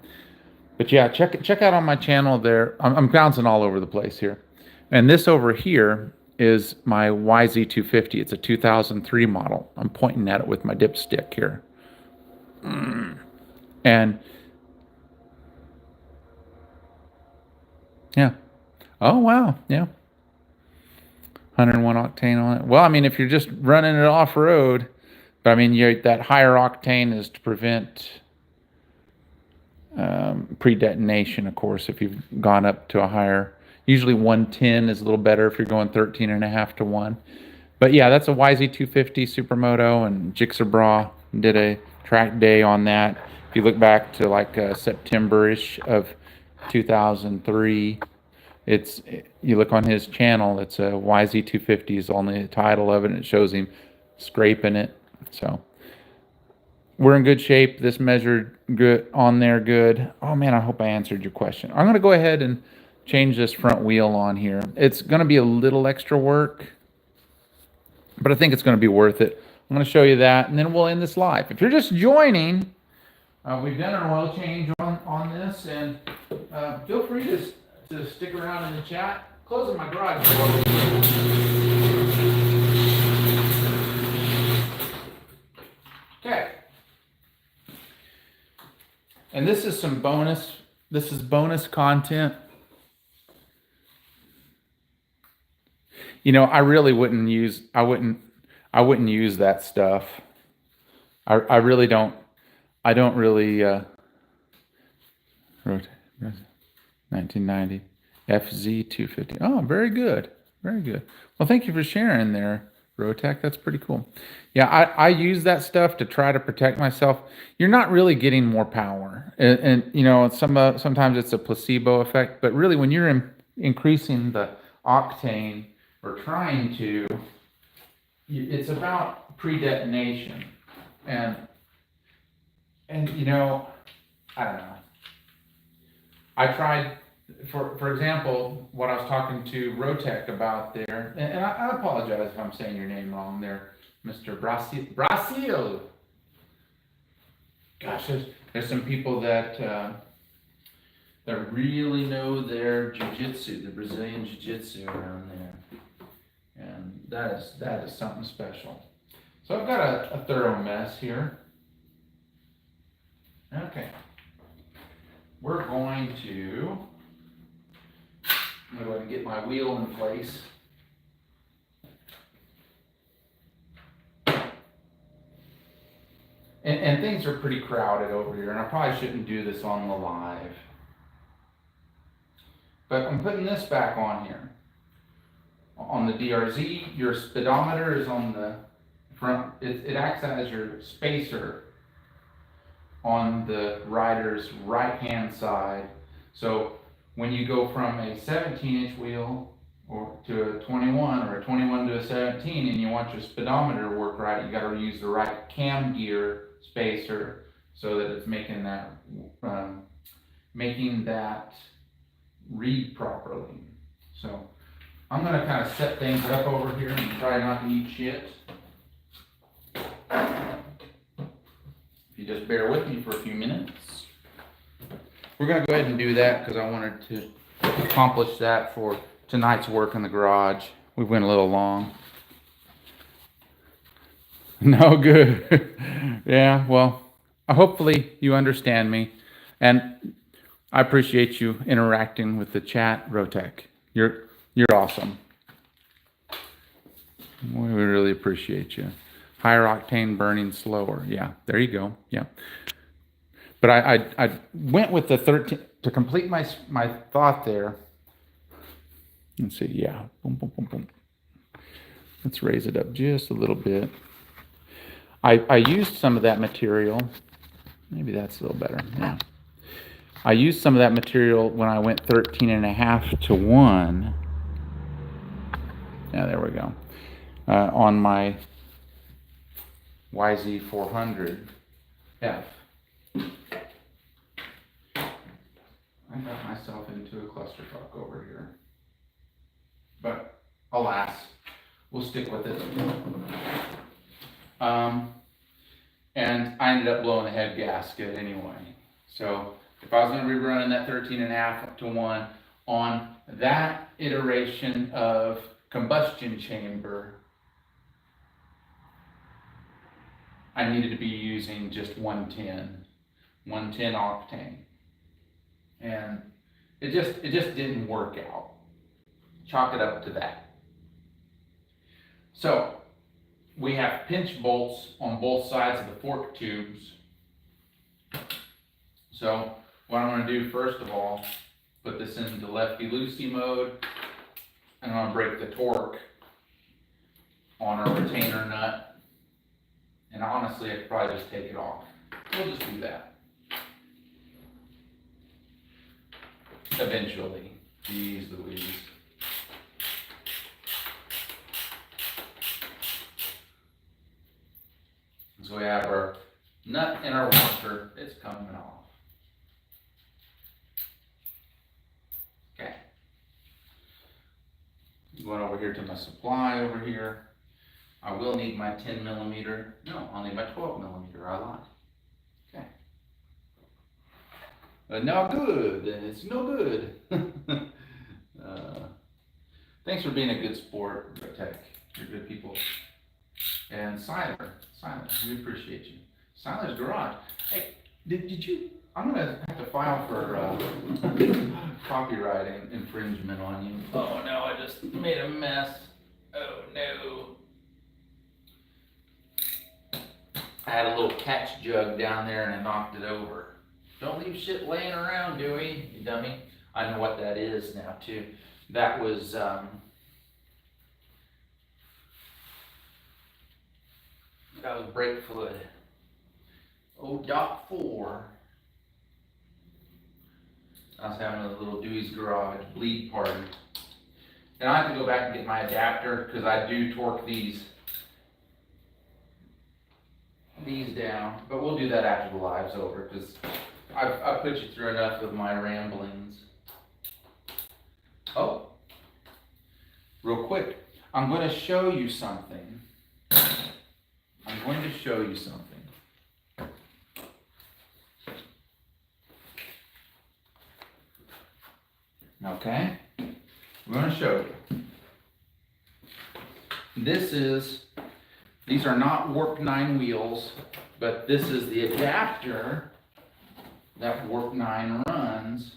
But yeah, check out on my channel there. I'm bouncing all over the place here. And this over here is my YZ250. It's a 2003 model. I'm pointing at it with my dipstick here. And yeah. Oh, wow. Yeah. 101 octane on it. Well, I mean, if you're just running it off-road, but I mean, that higher octane is to prevent pre-detonation, of course, if you've gone up to a higher. Usually 110 is a little better if you're going 13.5 to 1. But yeah, that's a YZ250 Supermoto, and Jigsaw did a track day on that. If you look back to like September-ish of 2003, It's, you look on his channel, it's a YZ250 is only the title of it, and it shows him scraping it. So we're in good shape. This measured good on there, good. Oh man, I hope I answered your question. I'm gonna go ahead and change this front wheel on here. It's gonna be a little extra work, but I think it's gonna be worth it. I'm gonna show you that, and then we'll end this live. If you're just joining, we've done an oil change on this, and feel free to stick around in the chat. Closing my garage door. Okay. And this is some bonus. This is bonus content. You know, I really wouldn't use. I wouldn't use that stuff. I really don't. I don't really. 1990 FZ250. Oh, very good. Very good. Well, thank you for sharing there, Rotec. That's pretty cool. Yeah, I use that stuff to try to protect myself. You're not really getting more power. And you know, sometimes it's a placebo effect, but really when you're increasing the octane or trying to, it's about pre-detonation. And you know, I don't know. I tried, for example, what I was talking to Rotec about there, and I apologize if I'm saying your name wrong there, Mr. Brasil. Gosh, there's some people that really know their jiu-jitsu, the Brazilian jiu-jitsu around there, and that is something special. So I've got a thorough mess here. Okay. We're going to, I'm going to go ahead and get my wheel in place. And things are pretty crowded over here, and I probably shouldn't do this on the live. But I'm putting this back on here. On the DRZ, your speedometer is on the front. It acts as your spacer on the rider's right-hand side. So when you go from a 17-inch wheel or to a 21, or a 21 to a 17, and you want your speedometer to work right, you got to use the right cam gear spacer so that it's making that read properly. So I'm going to kind of set things up over here and try not to eat shit. If you just bear with me for a few minutes. We're going to go ahead and do that because I wanted to accomplish that for tonight's work in the garage. We went a little long. No good. Yeah, well, hopefully you understand me. And I appreciate you interacting with the chat, Rotec. You're awesome. We really appreciate you. Higher octane burning slower. Yeah, there you go. Yeah. But I went with the 13 to complete my thought there. Let's see. Yeah. Boom, boom, boom, boom. Let's raise it up just a little bit. I used some of that material. Maybe that's a little better. Yeah. I used some of that material when I went 13.5 to 1. Yeah, there we go. On my YZ400F. I got myself into a clusterfuck over here. But alas, we'll stick with it. And I ended up blowing the head gasket anyway. So if I was going to be running that 13.5 to 1 on that iteration of combustion chamber, I needed to be using just 110 octane. And it just didn't work out. Chalk it up to that. So we have pinch bolts on both sides of the fork tubes. So what I'm going to do first of all, put this into lefty-loosey mode, and I'm going to break the torque on our retainer nut. And honestly, I could probably just take it off. We'll just do that. Eventually. Jeez Louise. So we have our nut in our washer. It's coming off. Okay. Going over here to my supply over here. I will need my 10 millimeter. No, I'll need my 12 millimeter. I lied. Okay. But no good, and it's no good. Thanks for being a good sport, Tech. You're good people. And Siler, we appreciate you. Siler's Garage. Hey, did you? I'm gonna have to file for copyright infringement on you. Oh no, I just made a mess. Oh no. I had a little catch jug down there and I knocked it over. Don't leave shit laying around, Dewey, you dummy. I know what that is now too. That was brake fluid. Oh, dot 4. I was having a little Dewey's Garage bleed party. And I have to go back and get my adapter because I do torque these down. But we'll do that after the live's over because I've put you through enough of my ramblings. Oh, real quick, I'm going to show you something. Okay? I'm going to show you. These are not Warp 9 wheels, but this is the adapter that Warp 9 runs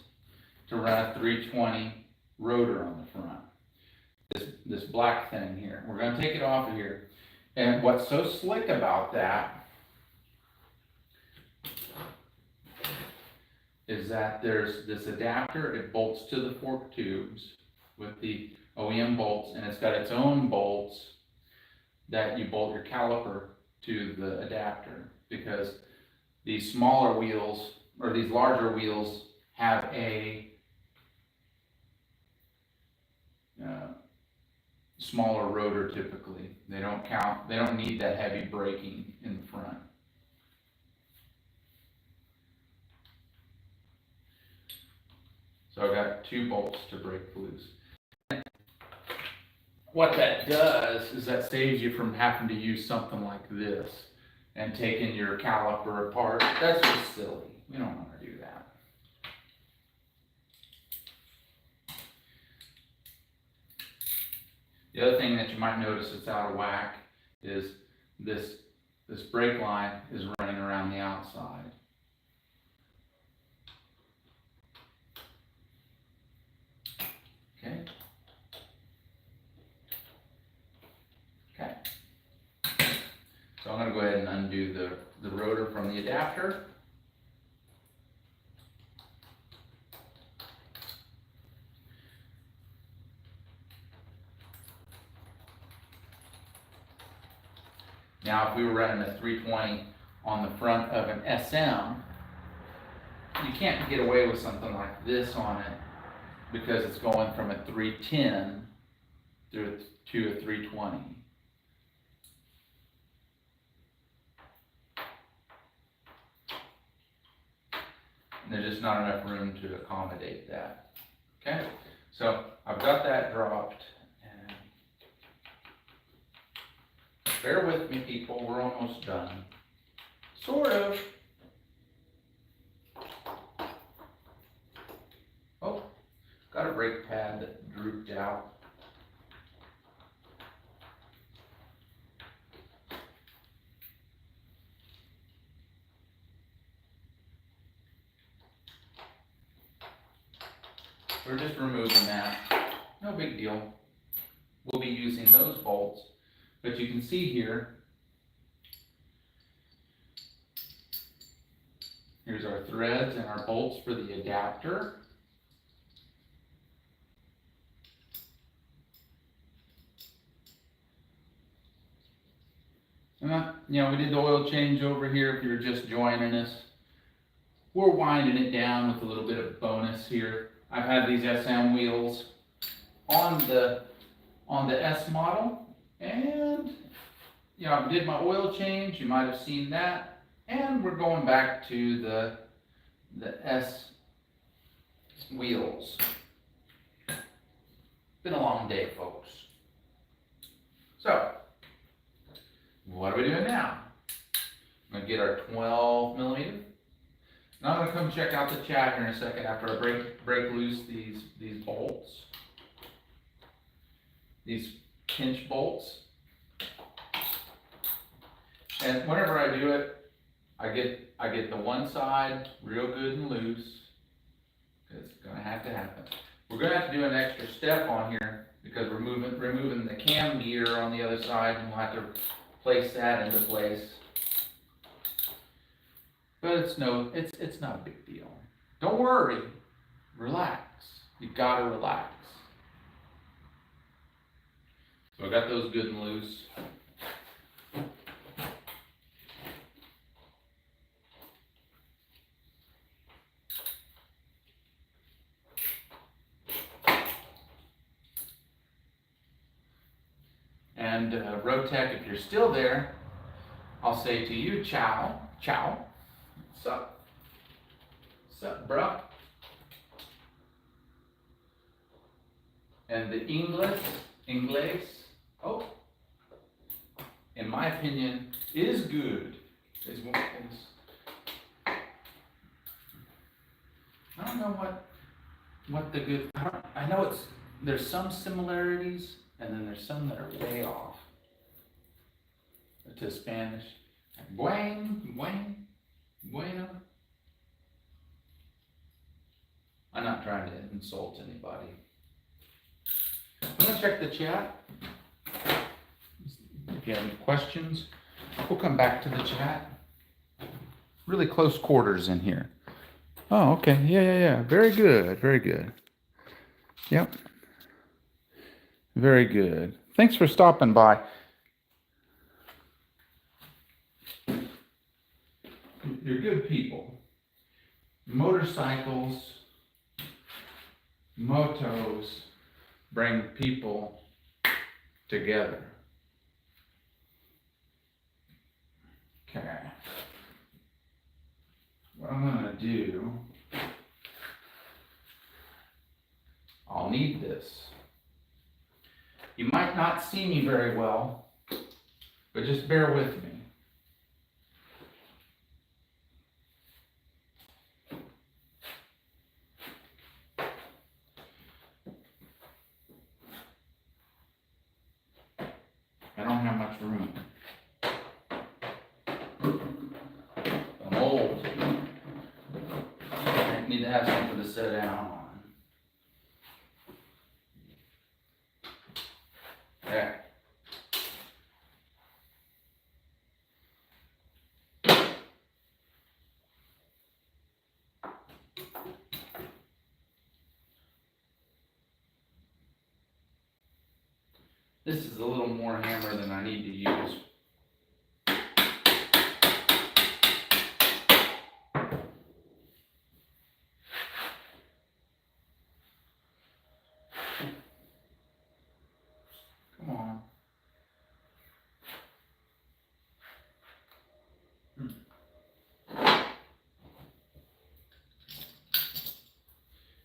to run a 320 rotor on the front. This black thing here. We're going to take it off of here. And what's so slick about that is that there's this adapter. It bolts to the fork tubes with the OEM bolts, and it's got its own bolts that you bolt your caliper to the adapter, because these smaller wheels or these larger wheels have a smaller rotor typically. They don't need that heavy braking in the front. So I got 2 bolts to break loose. What that does is that saves you from having to use something like this and taking your caliper apart. That's just silly. We don't want to do that. The other thing that you might notice that's out of whack is this brake line is running around the outside. Okay. Okay. So I'm going to go ahead and undo the rotor from the adapter. Now, if we were running a 320 on the front of an SM, you can't get away with something like this on it because it's going from a 310 to a 320. And there's just not enough room to accommodate that. Okay, so I've got that dropped. Bear with me, people, we're almost done. Sort of. Oh, got a brake pad that drooped out. We're just removing that. No big deal. We'll be using those bolts. But you can see here, here's our threads and our bolts for the adapter. You know, we did the oil change over here if you're just joining us. We're winding it down with a little bit of bonus here. I've had these SM wheels on the S model, and I did my oil change. You might have seen that, and we're going back to the S wheels. Been a long day, folks. So, what are we doing now? I'm gonna get our 12 millimeter. Now I'm gonna come check out the chat here in a second after I break loose these bolts, these pinch bolts. And whenever I do it, I get the one side real good and loose. It's gonna have to happen. We're gonna have to do an extra step on here because we're removing the cam gear on the other side, and we'll have to place that into place. But it's not a big deal. Don't worry. Relax. You gotta relax. So I got those good and loose. And Rotec, if you're still there, I'll say to you, ciao, ciao. Sup, bruh. And the English, oh, in my opinion, is good. I don't know what the good. I know there's some similarities, and then there's some that are way off to Spanish. Bueno. I'm not trying to insult anybody. I'm gonna check the chat. If you have any questions, we'll come back to the chat. Really close quarters in here. Oh, okay. Yeah. Very good. Yep. Very good. Thanks for stopping by. You're good people. Motorcycles, motos bring people together. Okay. What I'm gonna do, I'll need this. You might not see me very well, but just bear with me. I don't have much room. I'm old. I need to have something to sit down on. Okay. This is a little more hammer than I need to use. Come on.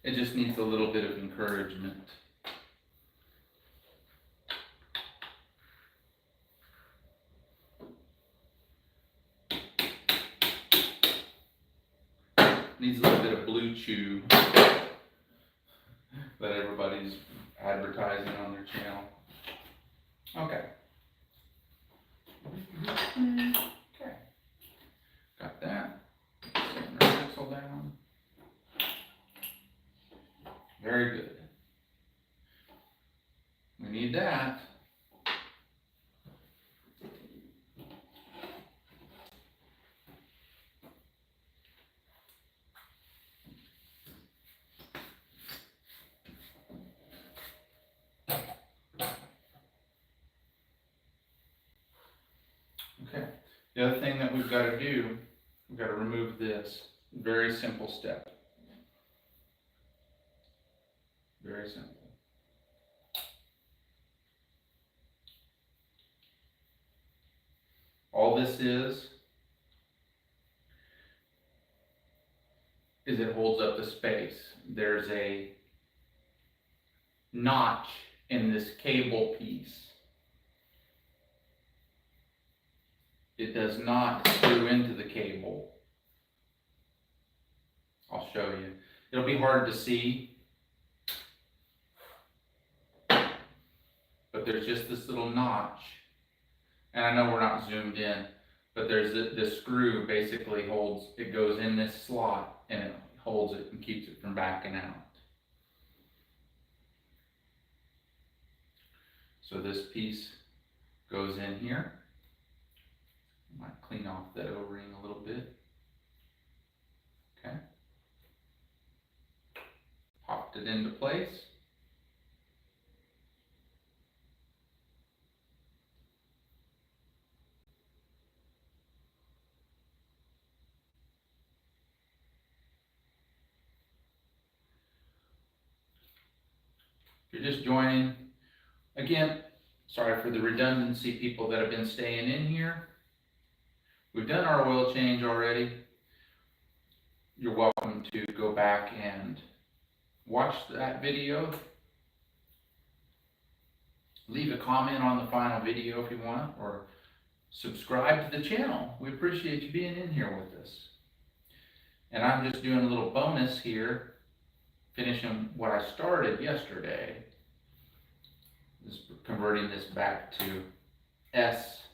It just needs a little bit of encouragement. Needs a little bit of blue chew that everybody's advertising on their channel. Okay. Okay. Got that. Setting our axle down. Very good. We need that. Okay. The other thing that we've got to do, we've got to remove this. Very simple step. Very simple. All this is it holds up the space. There's a notch in this cable piece. It does not screw into the cable. I'll show you. It'll be hard to see, but there's just this little notch. And I know we're not zoomed in, but there's this screw basically holds, it goes in this slot and it holds it and keeps it from backing out. So this piece goes in here. I might clean off that O-ring a little bit. Okay. Popped it into place. If you're just joining, again, sorry for the redundancy, people that have been staying in here. We've done our oil change already. You're welcome to go back and watch that video. Leave a comment on the final video if you want, or subscribe to the channel. We appreciate you being in here with us. And I'm just doing a little bonus here, finishing what I started yesterday. Just converting this back to S,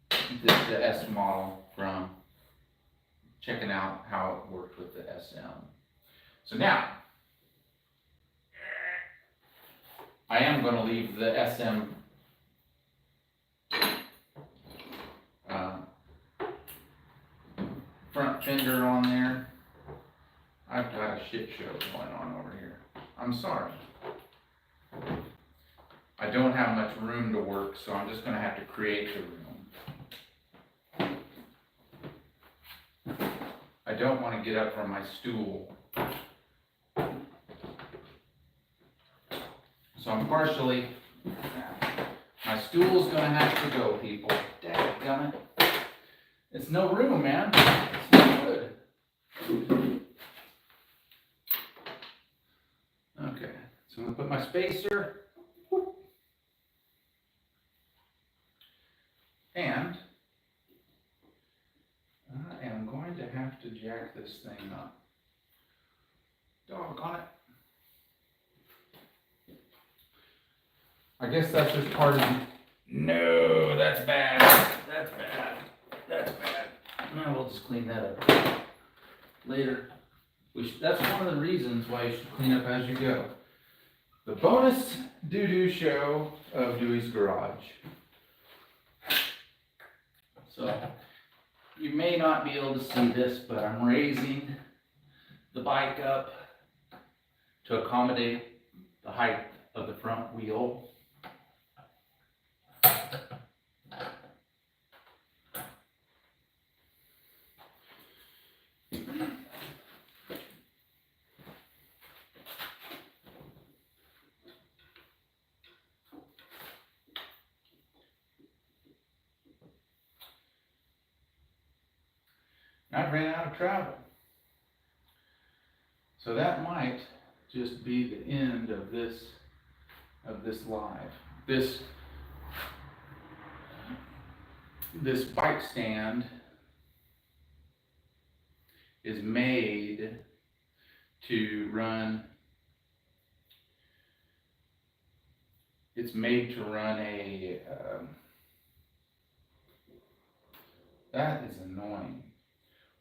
the S model, from checking out how it worked with the SM. So now, I am going to leave the SM front fender on there. I've got a shit show going on over here. I'm sorry. I don't have much room to work, so I'm just going to have to create the room. I don't want to get up from my stool. So I'm partially, my stool's going to have to go, people. Dadgummit. It's no room, man. It's no good. Okay, so I'm going to put my spacer. And I am going to have to jack this thing up. Doggone it. I guess that's just part of the... No, that's bad. That's bad. That's bad. No, we'll just clean that up later. That's one of the reasons why you should clean up as you go. The bonus doo-doo show of Dewey's Garage. So, you may not be able to see this, but I'm raising the bike up to accommodate the height of the front wheel. I ran out of travel. So that might just be the end of this live. This bike stand is made to run, it's made to run a, that is annoying.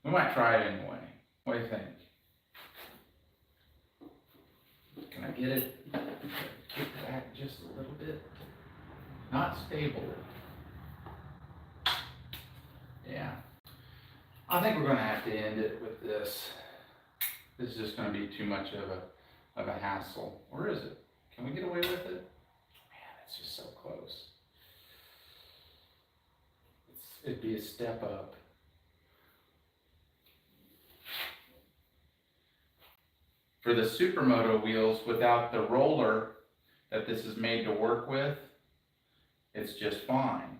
We might try it anyway. What do you think? Can I get it? Kick back just a little bit. Not stable. Yeah. I think we're going to have to end it with this. This is just going to be too much of a hassle. Or is it? Can we get away with it? Man, it's just so close. It'd be a step up. For the supermoto wheels, without the roller that this is made to work with, it's just fine.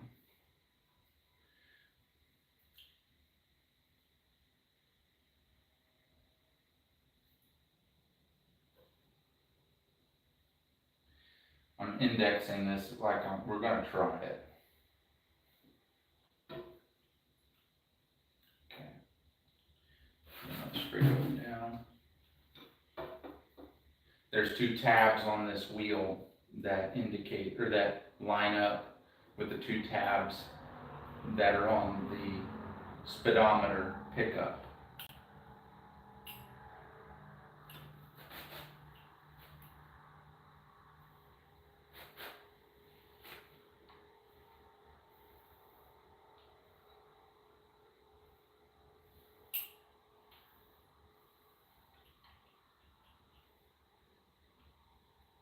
I'm indexing this like we're going to try it. Okay. Straight up and down. There's two tabs on this wheel that indicate, or that line up with the two tabs that are on the speedometer pickup.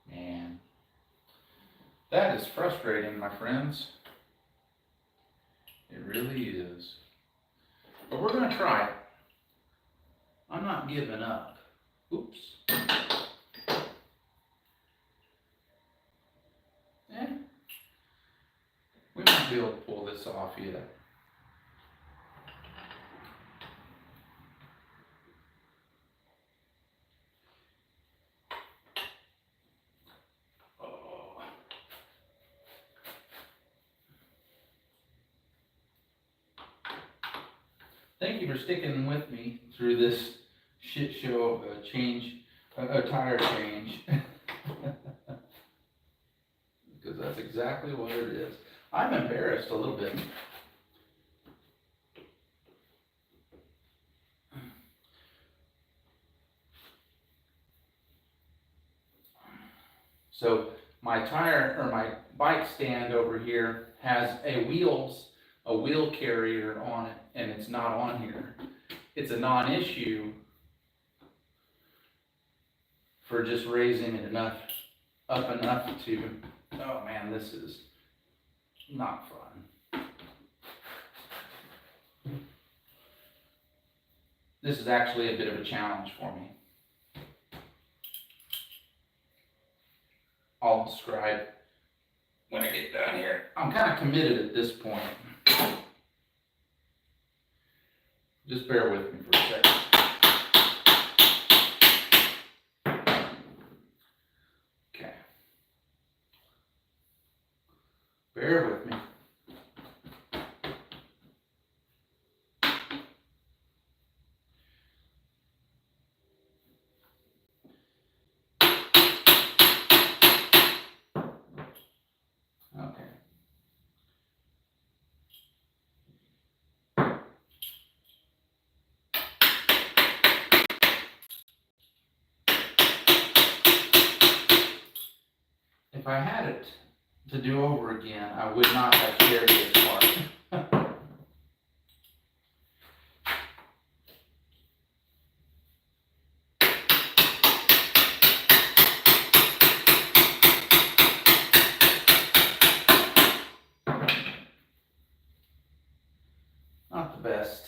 Man, that is frustrating, my friends. It really is. But we're going to try it. I'm not giving up. Oops. Yeah. We might be able to pull this off yet. Oh. Thank you for sticking with me through this shit show of a tire change. Because that's exactly what it is. I'm embarrassed a little bit. So my my bike stand over here has a wheel carrier on it, and it's not on here. It's a non-issue for just raising it up enough to, oh man, this is not fun. This is actually a bit of a challenge for me. I'll describe when I get done here. I'm kind of committed at this point. Just bear with me for a second. Okay. Bear with me. Okay. If I had it to do over again, I would not have carried this part. Not the best.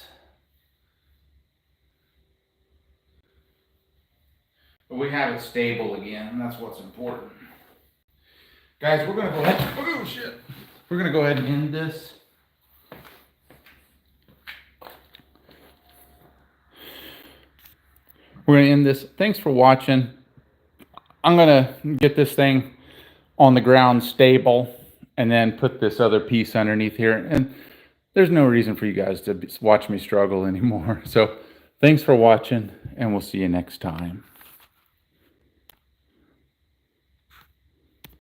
But we have it stable again, and that's what's important. Guys, we're gonna go ahead. Oh shit! We're gonna go ahead and end this. We're gonna end this. Thanks for watching. I'm gonna get this thing on the ground stable, and then put this other piece underneath here. And there's no reason for you guys to watch me struggle anymore. So, thanks for watching, and we'll see you next time.